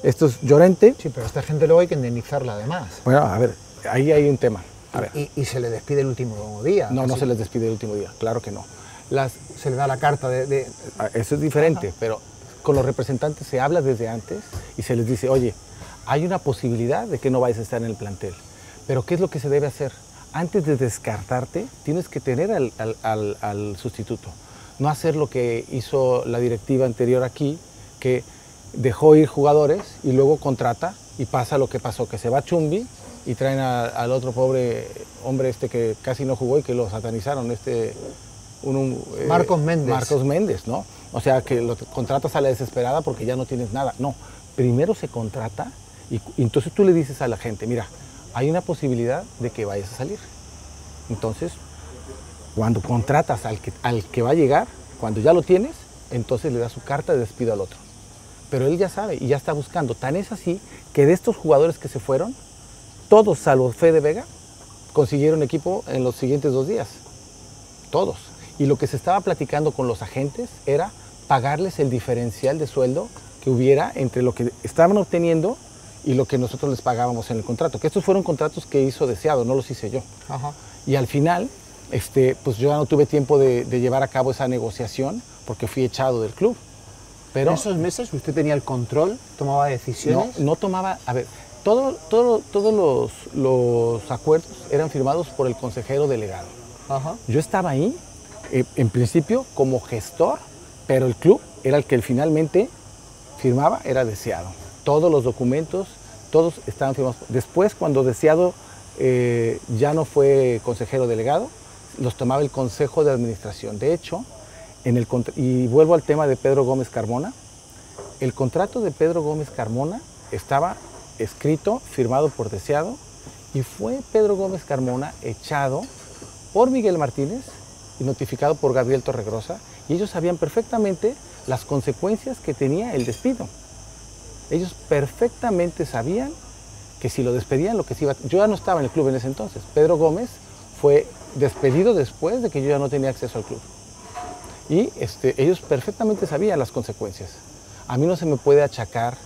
Esto es Llorente. Sí, pero a esta gente luego hay que indemnizarla además. Bueno, a ver, ahí hay un tema. A ver. Y se le despide el último día. No, no se les despide el último día, claro que no. Se le da la carta de... Eso es diferente, pero con los representantes se habla desde antes y se les dice, oye, hay una posibilidad de que no vayas a estar en el plantel, pero ¿qué es lo que se debe hacer? antes de descartarte, tienes que tener al sustituto. No hacer lo que hizo la directiva anterior aquí, que dejó ir jugadores y luego contrata y pasa lo que pasó, que se va Chumbi y traen al otro pobre hombre que casi no jugó y que lo satanizaron, Marcos Méndez. Marcos Méndez, ¿no? O sea, que lo contratas a la desesperada porque ya no tienes nada. No, primero se contrata y entonces tú le dices a la gente, mira, hay una posibilidad de que vayas a salir. Entonces, cuando contratas al que va a llegar, cuando ya lo tienes, entonces le das su carta de despido al otro. Pero él ya sabe y ya está buscando. Tan es así que de estos jugadores que se fueron, todos salvo Fede Vega, consiguieron equipo en los siguientes 2 días. Todos. Y lo que se estaba platicando con los agentes era pagarles el diferencial de sueldo que hubiera entre lo que estaban obteniendo y lo que nosotros les pagábamos en el contrato. Que estos fueron contratos que hizo Deseado, no los hice yo. Ajá. Y al final, pues yo ya no tuve tiempo de llevar a cabo esa negociación porque fui echado del club. Pero en esos meses usted tenía el control, tomaba decisiones. No tomaba, a ver, todos los acuerdos eran firmados por el consejero delegado. Ajá. Yo estaba ahí, en principio, como gestor, pero el club era el que finalmente firmaba, era Deseado. Todos los documentos, todos estaban firmados. Después, cuando Deseado ya no fue consejero delegado, los tomaba el Consejo de Administración. De hecho, y vuelvo al tema de Pedro Gómez Carmona, el contrato de Pedro Gómez Carmona estaba escrito, firmado por Deseado, y fue Pedro Gómez Carmona echado por Miguel Martínez y notificado por Gabriel Torregrosa, y ellos sabían perfectamente las consecuencias que tenía el despido. Ellos perfectamente sabían que si lo despedían, lo que se iba... Yo ya no estaba en el club en ese entonces. Pedro Gómez fue despedido después de que yo ya no tenía acceso al club. Y ellos perfectamente sabían las consecuencias. A mí no se me puede achacar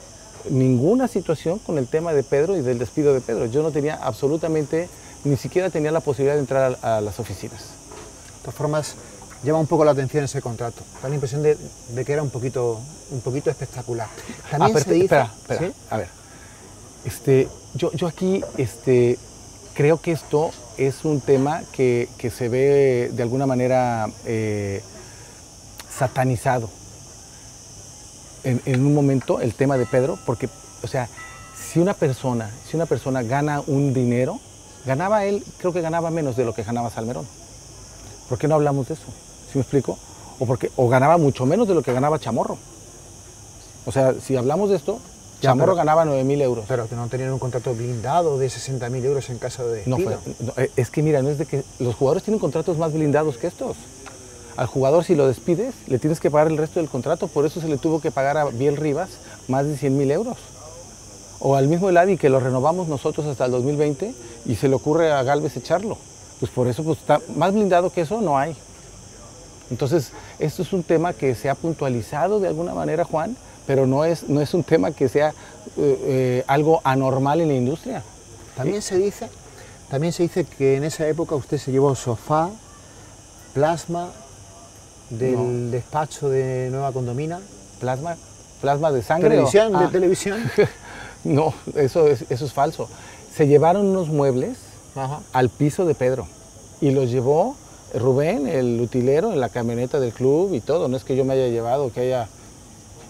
ninguna situación con el tema de Pedro y del despido de Pedro. Yo no tenía absolutamente, ni siquiera tenía la posibilidad de entrar a las oficinas. De todas formas, llama un poco la atención ese contrato. Da la impresión de que era un poquito espectacular. También se dice... Espera, ¿sí? A ver. Yo aquí creo que esto es un tema que se ve de alguna manera satanizado en un momento, el tema de Pedro, porque, o sea, si una persona gana un dinero, ganaba él, creo que ganaba menos de lo que ganaba Salmerón. ¿Por qué no hablamos de eso? ¿Sí me explico? O ganaba mucho menos de lo que ganaba Chamorro. O sea, si hablamos de esto, Chamorro ganaba 9.000 euros. Pero que no tenían un contrato blindado de 60.000 euros en caso de despido. Es que mira, no es de que los jugadores tienen contratos más blindados que estos. Al jugador, si lo despides, le tienes que pagar el resto del contrato. Por eso se le tuvo que pagar a Biel Rivas más de 100.000 euros. O al mismo Eladi, que lo renovamos nosotros hasta el 2020 y se le ocurre a Gálvez echarlo. Pues por eso, pues, está más blindado que eso no hay. Entonces, esto es un tema que se ha puntualizado de alguna manera, Juan, pero no es un tema que sea algo anormal en la industria. También se dice que en esa época usted se llevó sofá, plasma del despacho de Nueva Condomina. ¿Plasma de sangre? ¿Televisión? ¿De televisión? No, eso es falso. Se llevaron unos muebles al piso de Pedro y los llevó Rubén, el utilero, en la camioneta del club y todo. No es que yo me haya llevado, que haya...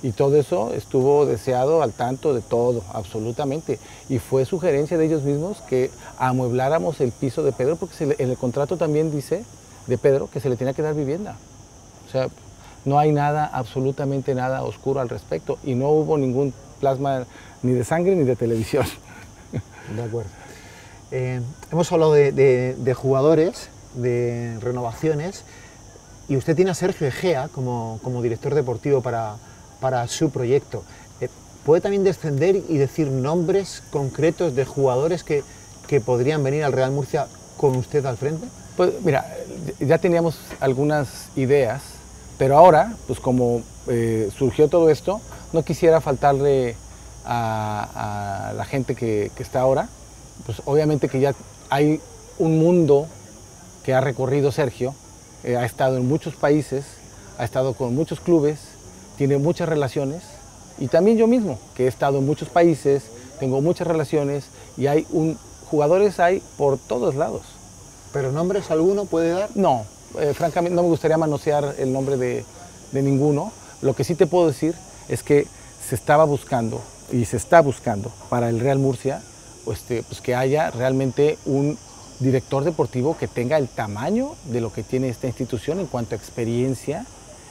Y todo eso estuvo Deseado al tanto de todo, absolutamente. Y fue sugerencia de ellos mismos que amuebláramos el piso de Pedro, porque en el contrato también dice de Pedro que se le tenía que dar vivienda. O sea, no hay nada, absolutamente nada oscuro al respecto. Y no hubo ningún plasma ni de sangre ni de televisión. De acuerdo. Hemos hablado de jugadores, de renovaciones, y usted tiene a Sergio Egea como director deportivo para su proyecto. ¿Puede también descender y decir nombres concretos de jugadores que podrían venir al Real Murcia con usted al frente? Pues mira, ya teníamos algunas ideas, pero ahora, pues como surgió todo esto, no quisiera faltarle a la gente que está ahora. Pues obviamente que ya hay un mundo que ha recorrido Sergio, ha estado en muchos países, ha estado con muchos clubes, tiene muchas relaciones, y también yo mismo, que he estado en muchos países, tengo muchas relaciones, y jugadores hay por todos lados. ¿Pero nombres alguno puede dar? No, francamente no me gustaría manosear el nombre de ninguno. Lo que sí te puedo decir es que se estaba buscando y se está buscando para el Real Murcia pues que haya realmente un director deportivo que tenga el tamaño de lo que tiene esta institución en cuanto a experiencia,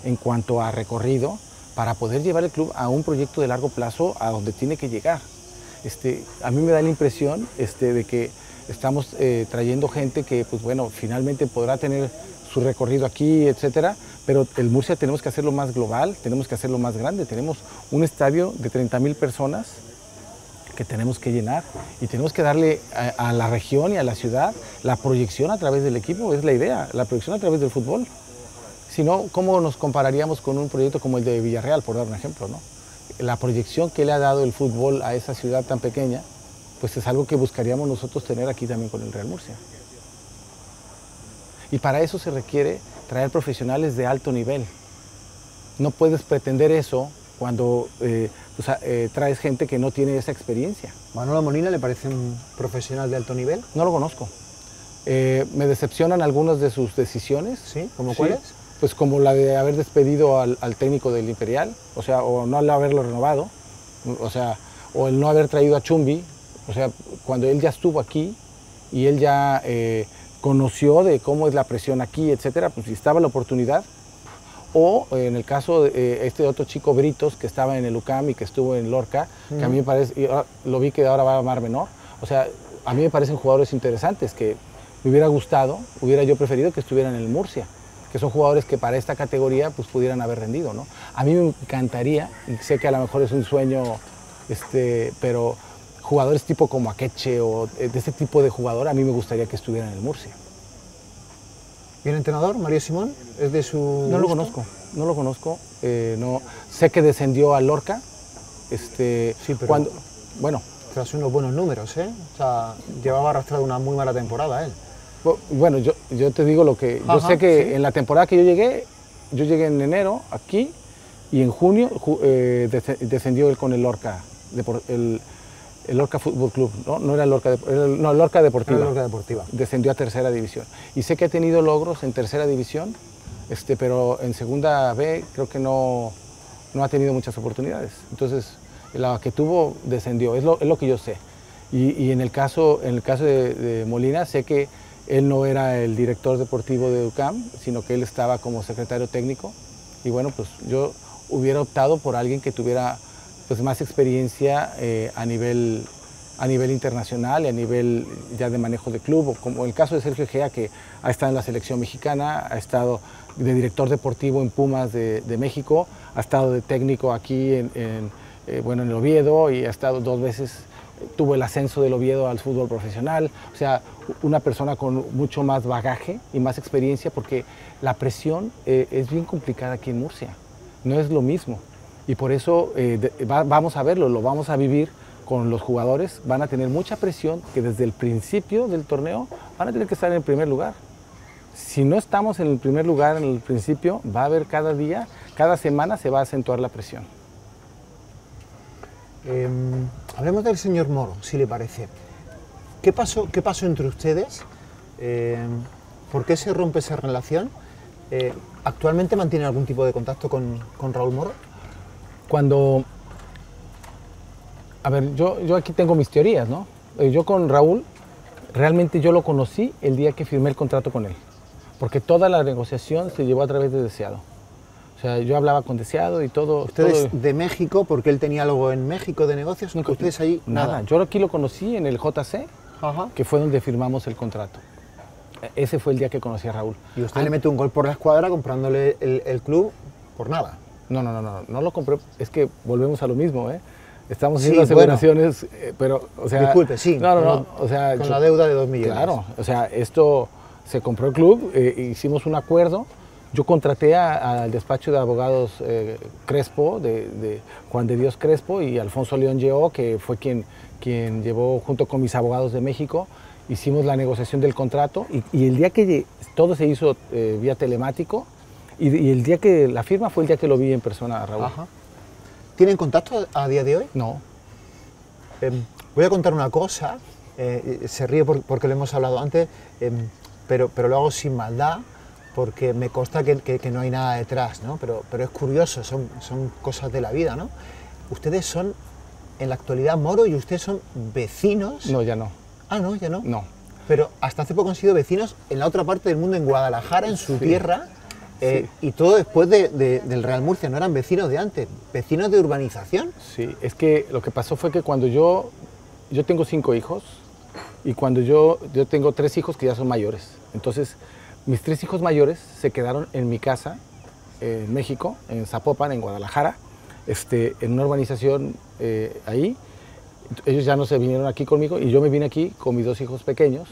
en cuanto a recorrido, para poder llevar el club a un proyecto de largo plazo a donde tiene que llegar. A mí me da la impresión de que estamos trayendo gente que, pues bueno, finalmente podrá tener su recorrido aquí, etcétera, pero el Murcia tenemos que hacerlo más global, tenemos que hacerlo más grande. Tenemos un estadio de 30,000 personas que tenemos que llenar y tenemos que darle a la región y a la ciudad la proyección a través del equipo, es la idea, la proyección a través del fútbol. Si no, ¿cómo nos compararíamos con un proyecto como el de Villarreal, por dar un ejemplo, ¿no? La proyección que le ha dado el fútbol a esa ciudad tan pequeña, pues es algo que buscaríamos nosotros tener aquí también con el Real Murcia. Y para eso se requiere traer profesionales de alto nivel. No puedes pretender eso cuando traes gente que no tiene esa experiencia. ¿Manolo Molina le parece un profesional de alto nivel? No lo conozco. Me decepcionan algunas de sus decisiones. ¿Sí? ¿Cómo cuáles? Pues como la de haber despedido al técnico del Imperial, o sea, o no haberlo renovado, o sea, o el no haber traído a Chumbi, o sea, cuando él ya estuvo aquí y él ya conoció de cómo es la presión aquí, etcétera, pues si estaba la oportunidad. O en el caso de este otro chico Britos que estaba en el UCAM y que estuvo en Lorca, que a mí me parece, y lo vi que ahora va a Mar Menor, o sea, a mí me parecen jugadores interesantes que me hubiera gustado, hubiera yo preferido que estuvieran en el Murcia, que son jugadores que para esta categoría pues pudieran haber rendido, ¿no? A mí me encantaría, y sé que a lo mejor es un sueño, pero jugadores tipo como Akeche o de ese tipo de jugador, a mí me gustaría que estuvieran en el Murcia. ¿Y el entrenador, Mario Simón, es de su No lo conozco, no lo conozco. No, sé que descendió a Lorca. Sí, pero cuando, bueno, tras unos buenos números, ¿eh? O sea, llevaba arrastrado una muy mala temporada él. Bueno, yo te digo lo que... Yo sé que en la temporada que yo llegué en enero aquí y en junio descendió él con el Lorca, el Lorca Fútbol Club, ¿no? No era el Lorca, no, Lorca Deportiva. Era Lorca Deportiva. Descendió a tercera división. Y sé que ha tenido logros en tercera división, pero en segunda B creo que no ha tenido muchas oportunidades. Entonces, la que tuvo descendió, es lo que yo sé. Y en el caso de Molina, sé que él no era el director deportivo de UCAM, sino que él estaba como secretario técnico. Y bueno, pues yo hubiera optado por alguien que tuviera pues más experiencia a nivel internacional y a nivel ya de manejo de club, o como el caso de Sergio Egea, que ha estado en la selección mexicana, ha estado de director deportivo en Pumas de México, ha estado de técnico aquí en el Oviedo y ha estado 2 veces, tuvo el ascenso del Oviedo al fútbol profesional, o sea, una persona con mucho más bagaje y más experiencia, porque la presión es bien complicada aquí en Murcia, no es lo mismo. Y por eso vamos a verlo, lo vamos a vivir con los jugadores, van a tener mucha presión que desde el principio del torneo van a tener que estar en el primer lugar. Si no estamos en el primer lugar en el principio, va a haber cada día, cada semana se va a acentuar la presión. Hablemos del señor Moro, si le parece. ¿Qué pasó entre ustedes? ¿Por qué se rompe esa relación? ¿Actualmente mantiene algún tipo de contacto con Raúl Moro? A ver, yo aquí tengo mis teorías, ¿no? Yo con Raúl, realmente yo lo conocí el día que firmé el contrato con él, porque toda la negociación se llevó a través de Deseado. O sea, yo hablaba con Deseado y todo. ¿Ustedes de México, porque él tenía algo en México de negocios? Nunca, ¿Ustedes ahí? Nada. Yo aquí lo conocí en el JC, que fue donde firmamos el contrato. Ese fue el día que conocí a Raúl. ¿Y usted le mete un gol por la escuadra comprándole el club por nada? No lo compré, es que volvemos a lo mismo, ¿eh? Estamos haciendo aseveraciones, pero, o sea... Disculpe, sí, o sea... Con la deuda de 2 millones. Claro, o sea, esto se compró el club, hicimos un acuerdo, yo contraté al despacho de abogados Crespo, de Juan de Dios Crespo y Alfonso León Lleó, que fue quien llevó junto con mis abogados de México, hicimos la negociación del contrato y el día que todo se hizo vía telemático, y el día que la firma fue el día que lo vi en persona a Raúl. ¿Tienen contacto a día de hoy? No. Voy a contar una cosa, se ríe porque lo hemos hablado antes. pero lo hago sin maldad, porque me consta que no hay nada detrás, ¿no? Pero es curioso, son cosas de la vida, ¿no? Ustedes son, en la actualidad, Moro y ustedes son vecinos. No, ya no. Ah, no, ya no. No. Pero hasta hace poco han sido vecinos en la otra parte del mundo, en Guadalajara, en su tierra, sí. y todo después del Real Murcia. No eran vecinos de antes, vecinos de urbanización. Sí, es que lo que pasó fue que cuando yo tengo 5 hijos, y cuando yo tengo 3 hijos que ya son mayores. Entonces, mis 3 hijos mayores se quedaron en mi casa, en México, en Zapopan, en Guadalajara, en una urbanización ahí. Ellos ya no se vinieron aquí conmigo y yo me vine aquí con mis 2 hijos pequeños.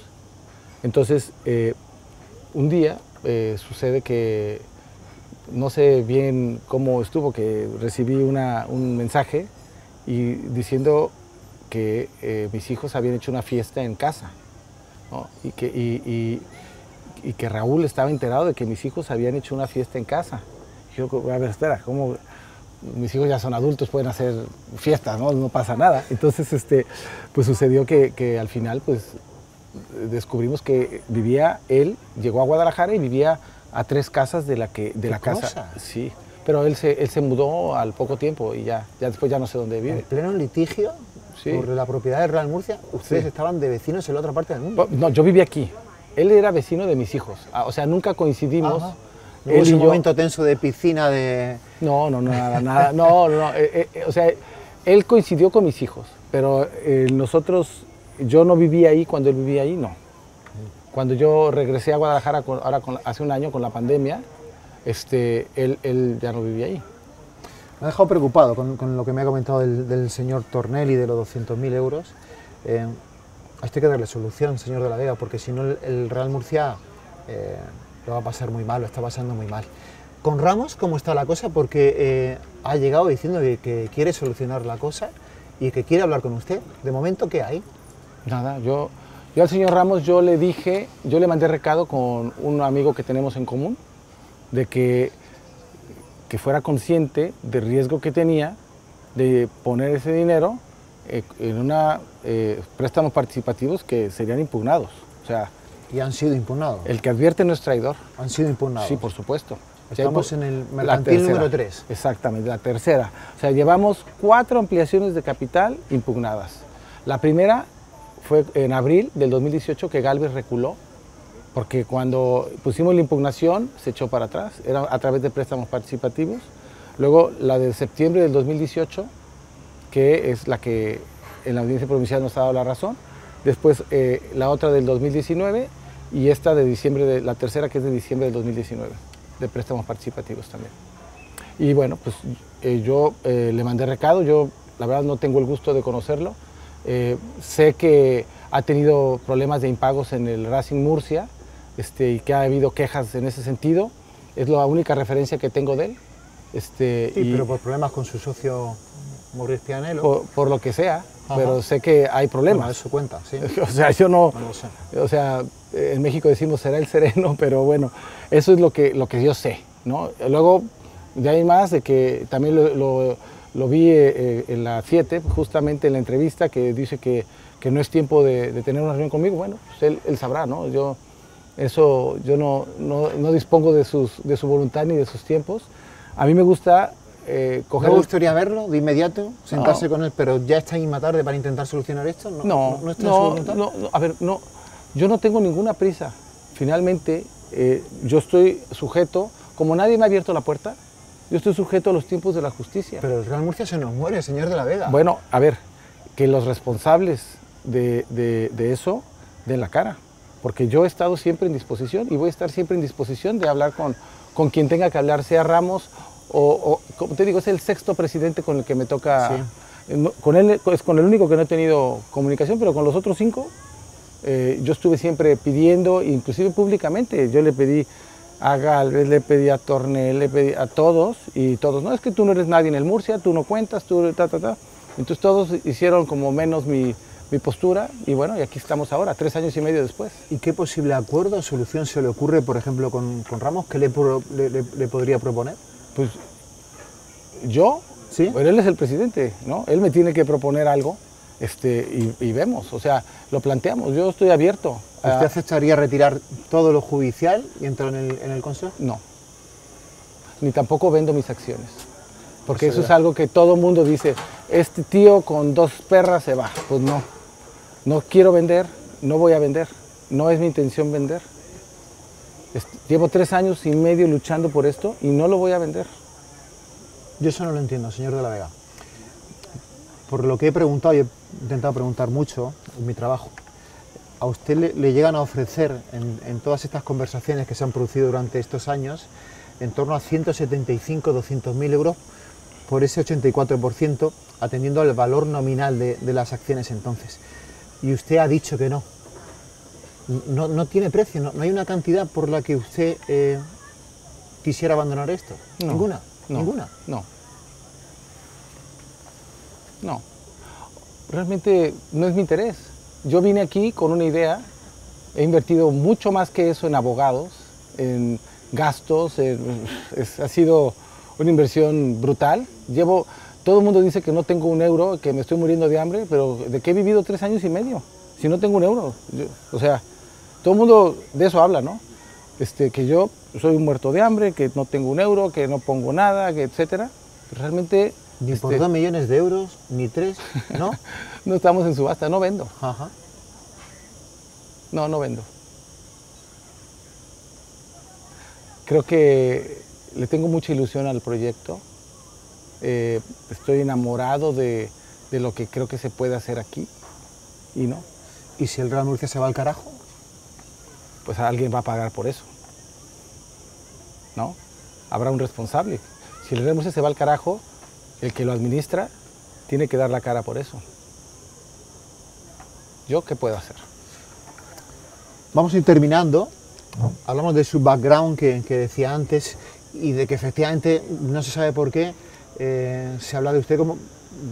Entonces, un día sucede que no sé bien cómo estuvo, que recibí un mensaje diciendo que mis hijos habían hecho una fiesta en casa, ¿no? y que Raúl estaba enterado de que mis hijos habían hecho una fiesta en casa. Y yo, a ver, espera, ¿cómo? Mis hijos ya son adultos, pueden hacer fiestas, no pasa nada. Entonces, pues sucedió que al final, pues, descubrimos que él llegó a Guadalajara y vivía a 3 casas de la casa. Sí, pero él se mudó al poco tiempo y ya después ya no sé dónde vive. En pleno litigio por la propiedad del Real Murcia, ustedes estaban de vecinos en la otra parte del mundo. No, yo vivía aquí. Él era vecino de mis hijos, o sea, nunca coincidimos. Ajá. ¿No hubo ese momento tenso de piscina de...? No, nada, no. O sea, él coincidió con mis hijos, pero yo no vivía ahí cuando él vivía ahí, no. Cuando yo regresé a Guadalajara, hace un año con la pandemia, él ya no vivía ahí. Me ha dejado preocupado con lo que me ha comentado del señor Tornelli de los 200.000 euros. A esto hay que darle solución, señor de la Vega, porque si no el Real Murcia lo va a pasar muy mal, lo está pasando muy mal. Con Ramos, ¿cómo está la cosa? Porque ha llegado diciendo que quiere solucionar la cosa y que quiere hablar con usted. De momento, ¿qué hay? Nada, yo al señor Ramos yo le mandé recado con un amigo que tenemos en común, de que fuera consciente del riesgo que tenía de poner ese dinero en préstamos participativos que serían impugnados. O sea, y han sido impugnados. El que advierte no es traidor. Han sido impugnados. Sí, por supuesto. Estamos en el mercantil número 3. Exactamente, la tercera. O sea, llevamos 4 ampliaciones de capital impugnadas. La primera fue en abril del 2018 que Galvez reculó, porque cuando pusimos la impugnación se echó para atrás, era a través de préstamos participativos. Luego la de septiembre del 2018, que es la que en la audiencia provincial nos ha dado la razón. Después la otra del 2019 y esta de diciembre, la tercera que es de diciembre del 2019, de préstamos participativos también. Y bueno, pues yo le mandé recado, yo la verdad no tengo el gusto de conocerlo. Sé que ha tenido problemas de impagos en el Racing Murcia y que ha habido quejas en ese sentido. Es la única referencia que tengo de él. Sí, pero por problemas con su socio Maurice Pianello. Por lo que sea. Ajá. Pero sé que hay problemas. Bueno, eso cuenta, sí. O sea, yo no lo sé. O sea, en México decimos será el sereno, pero bueno, eso es lo que yo sé, ¿no? Luego, de ahí más, de que también lo vi en la 7, justamente en la entrevista, que dice que no es tiempo de tener una reunión conmigo. Bueno, pues él sabrá, ¿no? Yo no dispongo de su voluntad ni de sus tiempos. A mí me gusta ¿No me gustaría verlo de inmediato, sentarse con él, pero ya está ahí más tarde para intentar solucionar esto? ¿No está en su voluntad? A ver, no, yo no tengo ninguna prisa. Finalmente, yo estoy sujeto, como nadie me ha abierto la puerta, yo estoy sujeto a los tiempos de la justicia. Pero el Real Murcia se nos muere, señor de la Vega. Bueno, a ver, que los responsables de eso den la cara, porque yo he estado siempre en disposición y voy a estar siempre en disposición de hablar con quien tenga que hablar, sea Ramos o como te digo, es el 6º presidente con el que me toca, sí. Con él es con el único que no he tenido comunicación, pero con los otros 5 yo estuve siempre pidiendo, inclusive públicamente, yo le pedí a Galvez, le pedí a Tornel, le pedí a todos, y todos, no, es que tú no eres nadie en el Murcia, tú no cuentas, tú Entonces todos hicieron como menos mi postura, y bueno, y aquí estamos ahora, 3 años y medio después. ¿Y qué posible acuerdo o solución se le ocurre, por ejemplo, con Ramos? ¿Qué le podría proponer? Pues yo, ¿sí? Pero él es el presidente, ¿no? Él me tiene que proponer algo y vemos, o sea, lo planteamos. Yo estoy abierto ¿Usted aceptaría retirar todo lo judicial y entrar en el Consejo? No. Ni tampoco vendo mis acciones. Porque eso ya. es algo que todo el mundo dice, este tío con 2 perras se va. Pues no. No quiero vender, no voy a vender. No es mi intención vender. Llevo 3 años y medio luchando por esto y no lo voy a vender. Yo eso no lo entiendo, señor de la Vega. Por lo que he preguntado, y he intentado preguntar mucho en mi trabajo, ¿a usted le llegan a ofrecer en todas estas conversaciones que se han producido durante estos años en torno a 175, 200.000 euros por ese 84%, atendiendo al valor nominal de las acciones entonces? Y usted ha dicho que no. No tiene precio, no hay una cantidad por la que usted quisiera abandonar esto. No, ¿Ninguna? no, ¿Ninguna? No. No. Realmente no es mi interés. Yo vine aquí con una idea, he invertido mucho más que eso en abogados, en gastos, ha sido una inversión brutal. Todo el mundo dice que no tengo un euro, que me estoy muriendo de hambre, pero ¿de qué he vivido 3 años y medio? Si no tengo un euro. O sea, todo el mundo de eso habla, ¿no? Que yo soy un muerto de hambre, que no tengo un euro, que no pongo nada, que etcétera. Realmente... Ni por 2 millones de euros, ni 3, ¿no? No estamos en subasta, no vendo. Ajá. No vendo. Creo que le tengo mucha ilusión al proyecto. Estoy enamorado de lo que creo que se puede hacer aquí y no. ¿Y si el Real Murcia se va al carajo? Pues alguien va a pagar por eso, ¿no? Habrá un responsable. Si el Real Murcia se va al carajo, el que lo administra tiene que dar la cara por eso. ¿Yo qué puedo hacer? Vamos a ir terminando. Hablamos de su background que decía antes y de que efectivamente no se sabe por qué se habla de usted como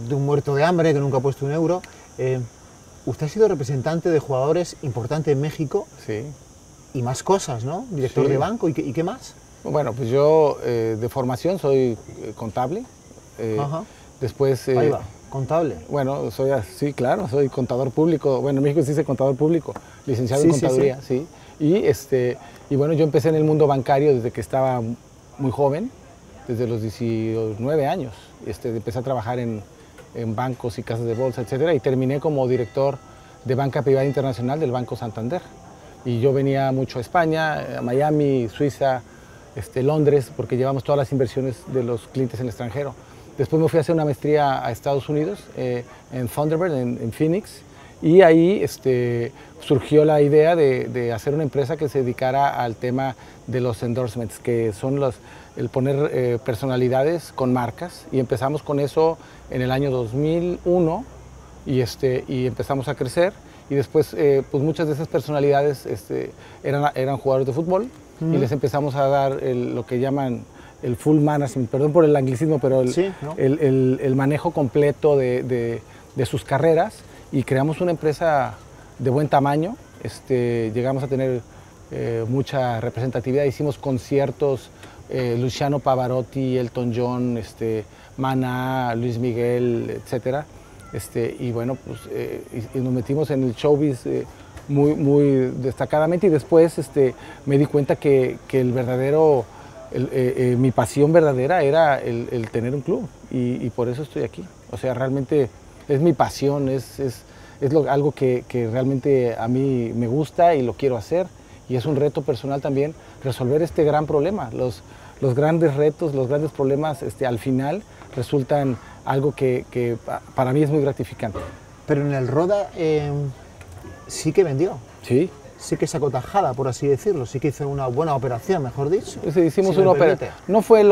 de un muerto de hambre que nunca ha puesto un euro. Usted ha sido representante de jugadores importantes en México. Sí. Y más cosas, ¿no? Director de banco y qué más. Bueno, pues yo de formación soy contable. Ajá. Después... Ahí va, contable. Bueno, sí, claro, soy contador público. Bueno, en México se dice contador público, licenciado en contaduría, sí. Y bueno, yo empecé en el mundo bancario desde que estaba muy joven, desde los 19 años. Empecé a trabajar en bancos y casas de bolsa, etcétera, y terminé como director de banca privada internacional del Banco Santander. Y yo venía mucho a España, a Miami, Suiza, Londres, porque llevamos todas las inversiones de los clientes en el extranjero. Después me fui a hacer una maestría a Estados Unidos, en Thunderbird, en Phoenix, y ahí surgió la idea de hacer una empresa que se dedicara al tema de los endorsements, que son el poner personalidades con marcas, y empezamos con eso en el año 2001, y empezamos a crecer, y después pues muchas de esas personalidades eran jugadores de fútbol, y les empezamos a dar lo que llaman el full management, perdón por el anglicismo, pero el manejo completo de sus carreras, y creamos una empresa de buen tamaño. Llegamos a tener mucha representatividad, hicimos conciertos, Luciano Pavarotti, Elton John, Maná, Luis Miguel, etcétera. Y bueno, pues y nos metimos en el showbiz muy destacadamente, y después me di cuenta que el verdadero... mi pasión verdadera era el tener un club, y por eso estoy aquí. O sea, realmente es mi pasión, es algo que realmente a mí me gusta y lo quiero hacer, y es un reto personal también resolver este gran problema. Los grandes retos, los grandes problemas al final resultan algo que para mí es muy gratificante. Pero en el Roda sí que vendió. Sí. Sí que sacó tajada, por así decirlo, sí que hizo una buena operación, mejor dicho. Sí, hicimos una operación. No fue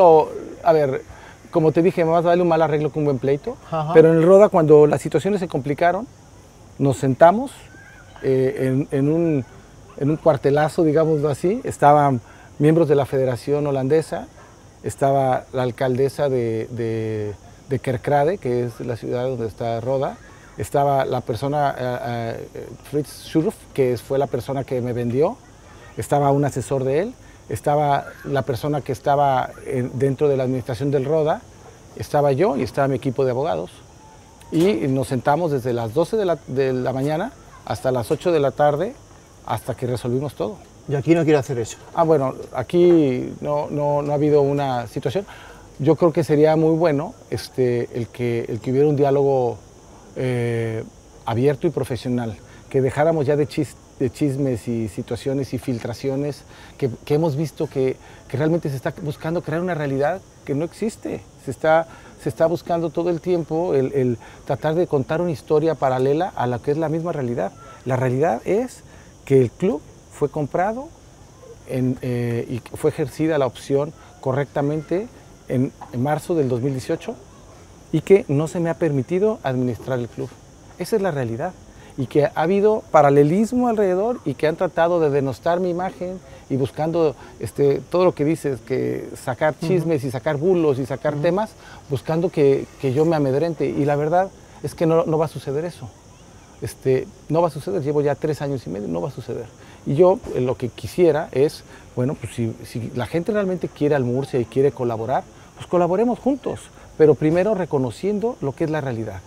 a ver, como te dije, más vale un mal arreglo que un buen pleito. Ajá. Pero en el Roda, cuando las situaciones se complicaron, nos sentamos en un cuartelazo, digámoslo así. Estaban miembros de la Federación Holandesa, estaba la alcaldesa de Kerkrade, que es la ciudad donde está Roda. Estaba la persona, Fritz Schurf, que fue la persona que me vendió. Estaba un asesor de él. Estaba la persona que estaba dentro de la administración del Roda. Estaba yo y estaba mi equipo de abogados. Y nos sentamos desde las 12 de la mañana hasta las 8 de la tarde hasta que resolvimos todo. Y aquí no quiere hacer eso. Bueno, aquí no ha habido una situación. Yo creo que sería muy bueno el que hubiera un diálogo abierto y profesional, que dejáramos ya de chismes y situaciones y filtraciones que hemos visto que realmente se está buscando crear una realidad que no existe. Se está buscando todo el tiempo el tratar de contar una historia paralela a la que es la misma realidad. La realidad es que el club fue comprado y fue ejercida la opción correctamente en marzo del 2018 y que no se me ha permitido administrar el club. Esa es la realidad. Y que ha habido paralelismo alrededor y que han tratado de denostar mi imagen y buscando todo lo que dices, que sacar chismes y sacar bulos y sacar temas, buscando que yo me amedrente. Y la verdad es que no va a suceder eso. No va a suceder, llevo ya 3 años y medio, no va a suceder. Y yo lo que quisiera es, bueno, pues si la gente realmente quiere al Murcia y quiere colaborar, pues colaboremos juntos, pero primero reconociendo lo que es la realidad.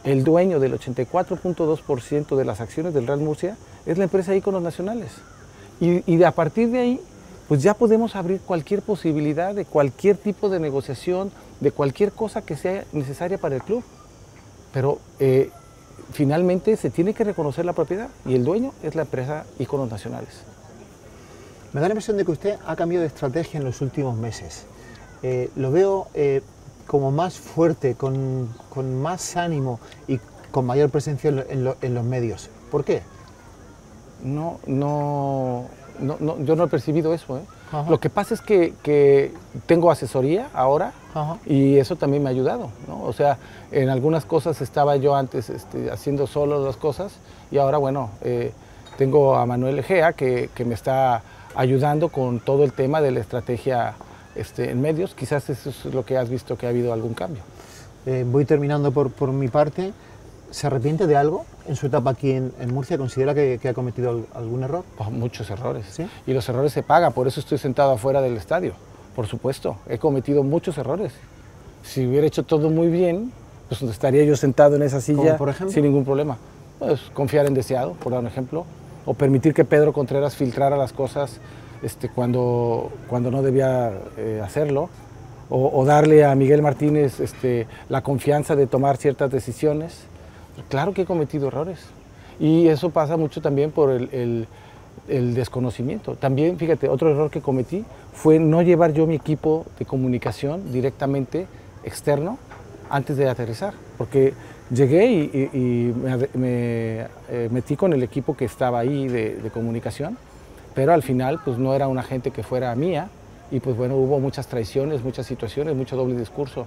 El dueño del 84.2% de las acciones del Real Murcia es la empresa Iconos Nacionales. Y a partir de ahí, pues ya podemos abrir cualquier posibilidad de cualquier tipo de negociación, de cualquier cosa que sea necesaria para el club. Pero finalmente se tiene que reconocer la propiedad y el dueño es la empresa Iconos Nacionales. Me da la impresión de que usted ha cambiado de estrategia en los últimos meses. Lo veo como más fuerte, con más ánimo y con mayor presencia en los medios. ¿Por qué? Yo no he percibido eso. Lo que pasa es que tengo asesoría ahora. Ajá. Y eso también me ha ayudado, ¿no? O sea, en algunas cosas estaba yo antes haciendo solo las cosas y ahora, bueno, tengo a Manuel Egea que me está ayudando con todo el tema de la estrategia en medios. Quizás eso es lo que has visto, que ha habido algún cambio. Voy terminando por mi parte. ¿Se arrepiente de algo en su etapa aquí en Murcia? ¿Considera que ha cometido algún error? Muchos errores. ¿Sí? Y los errores se pagan, por eso estoy sentado afuera del estadio. Por supuesto, he cometido muchos errores. Si hubiera hecho todo muy bien, pues estaría yo sentado en esa silla sin ningún problema. Pues confiar en Deseado, por dar un ejemplo, o permitir que Pedro Contreras filtrara las cosas cuando no debía hacerlo, o darle a Miguel Martínez la confianza de tomar ciertas decisiones. Claro que he cometido errores y eso pasa mucho también por el desconocimiento. También, fíjate, otro error que cometí fue no llevar yo mi equipo de comunicación directamente externo antes de aterrizar, porque llegué y me metí con el equipo que estaba ahí de comunicación, pero al final pues no era una gente que fuera mía y pues bueno, hubo muchas traiciones, muchas situaciones, mucho doble discurso.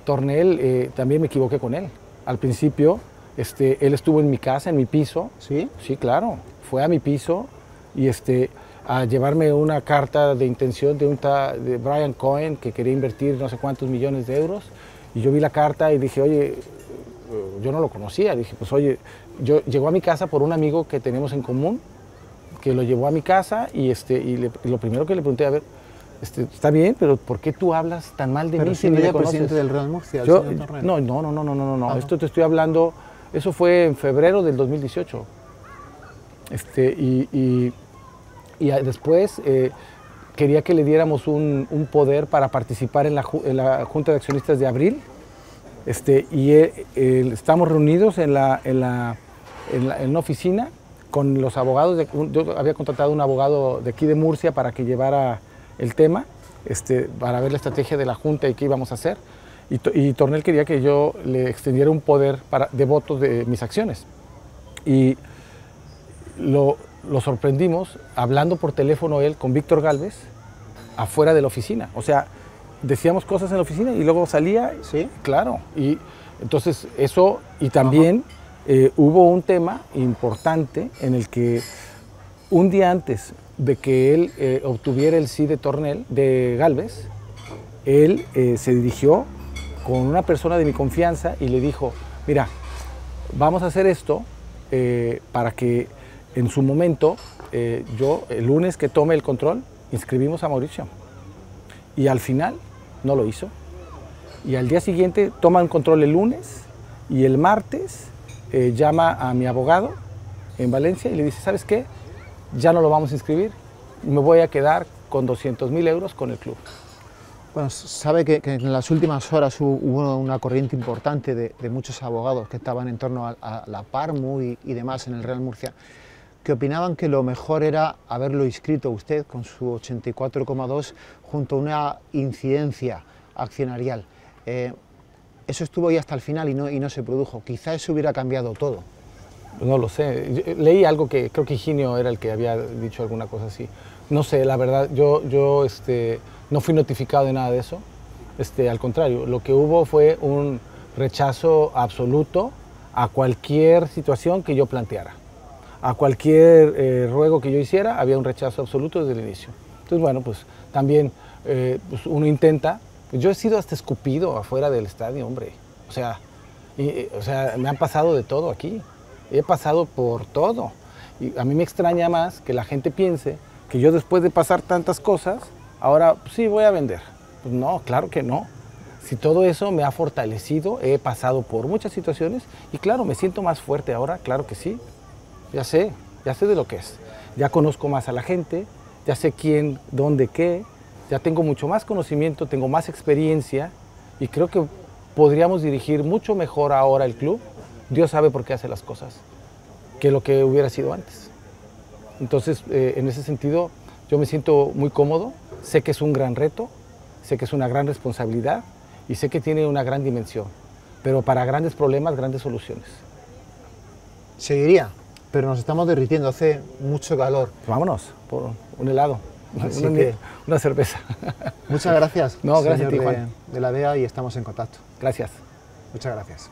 Tornel, también me equivoqué con él. Al principio, él estuvo en mi casa, en mi piso. ¿Sí? Sí, claro. Fue a mi piso y a llevarme una carta de intención de Brian Cohen, que quería invertir no sé cuántos millones de euros. Y yo vi la carta y dije, oye, yo no lo conocía. Dije, pues oye, llegó a mi casa por un amigo que tenemos en común, que lo llevó a mi casa y lo primero que le pregunté, a ver, está bien, pero ¿por qué tú hablas tan mal de mí si no me conoces? Presidente del Real Murcia, No. Esto te estoy hablando, eso fue en febrero del 2018. Y después quería que le diéramos un poder para participar en la Junta de Accionistas de abril. Estamos reunidos en una oficina con los abogados. Yo había contratado un abogado de aquí de Murcia para que llevara el tema, para ver la estrategia de la Junta y qué íbamos a hacer. Y Tornel quería que yo le extendiera un poder de votos de mis acciones. Y lo sorprendimos hablando por teléfono él con Víctor Gálvez afuera de la oficina. O sea, decíamos cosas en la oficina y luego salía. ¿Sí? Claro. Y entonces eso, y también hubo un tema importante en el que un día antes de que él obtuviera el sí de Tornel, de Gálvez, él se dirigió con una persona de mi confianza y le dijo, mira, vamos a hacer esto para que en su momento, yo el lunes que tome el control, inscribimos a Mauricio. Y al final no lo hizo. Y al día siguiente toman control el lunes y el martes llama a mi abogado en Valencia y le dice, ¿sabes qué? ya no lo vamos a inscribir, me voy a quedar con 200.000 euros con el club. Bueno, sabe que en las últimas horas hubo una corriente importante de muchos abogados que estaban en torno a la Parmu y demás en el Real Murcia, que opinaban que lo mejor era haberlo inscrito usted con su 84,2 junto a una incidencia accionarial. Eso estuvo ahí hasta el final y no se produjo. Quizá eso hubiera cambiado todo. No lo sé. Leí algo que creo que Higinio era el que había dicho alguna cosa así. No sé, la verdad, yo no fui notificado de nada de eso. Al contrario, lo que hubo fue un rechazo absoluto a cualquier situación que yo planteara. A cualquier ruego que yo hiciera, había un rechazo absoluto desde el inicio. Entonces, bueno, pues también pues uno intenta. Pues yo he sido hasta escupido afuera del estadio, hombre. O sea, me han pasado de todo aquí. He pasado por todo. Y a mí me extraña más que la gente piense que yo, después de pasar tantas cosas, ahora pues, sí voy a vender. Pues no, claro que no. Si todo eso me ha fortalecido, he pasado por muchas situaciones y claro, me siento más fuerte ahora, claro que sí. Ya sé de lo que es. Ya conozco más a la gente, ya sé quién, dónde, qué, ya tengo mucho más conocimiento, tengo más experiencia y creo que podríamos dirigir mucho mejor ahora el club. Dios sabe por qué hace las cosas, que lo que hubiera sido antes. Entonces, en ese sentido, yo me siento muy cómodo, sé que es un gran reto, sé que es una gran responsabilidad y sé que tiene una gran dimensión, pero para grandes problemas, grandes soluciones. Seguiría, pero nos estamos derritiendo, hace mucho calor. Pues vámonos, por un helado, una cerveza. Muchas gracias, no, gracias señor a ti, Juan. de la DEA, y estamos en contacto. Gracias. Muchas gracias.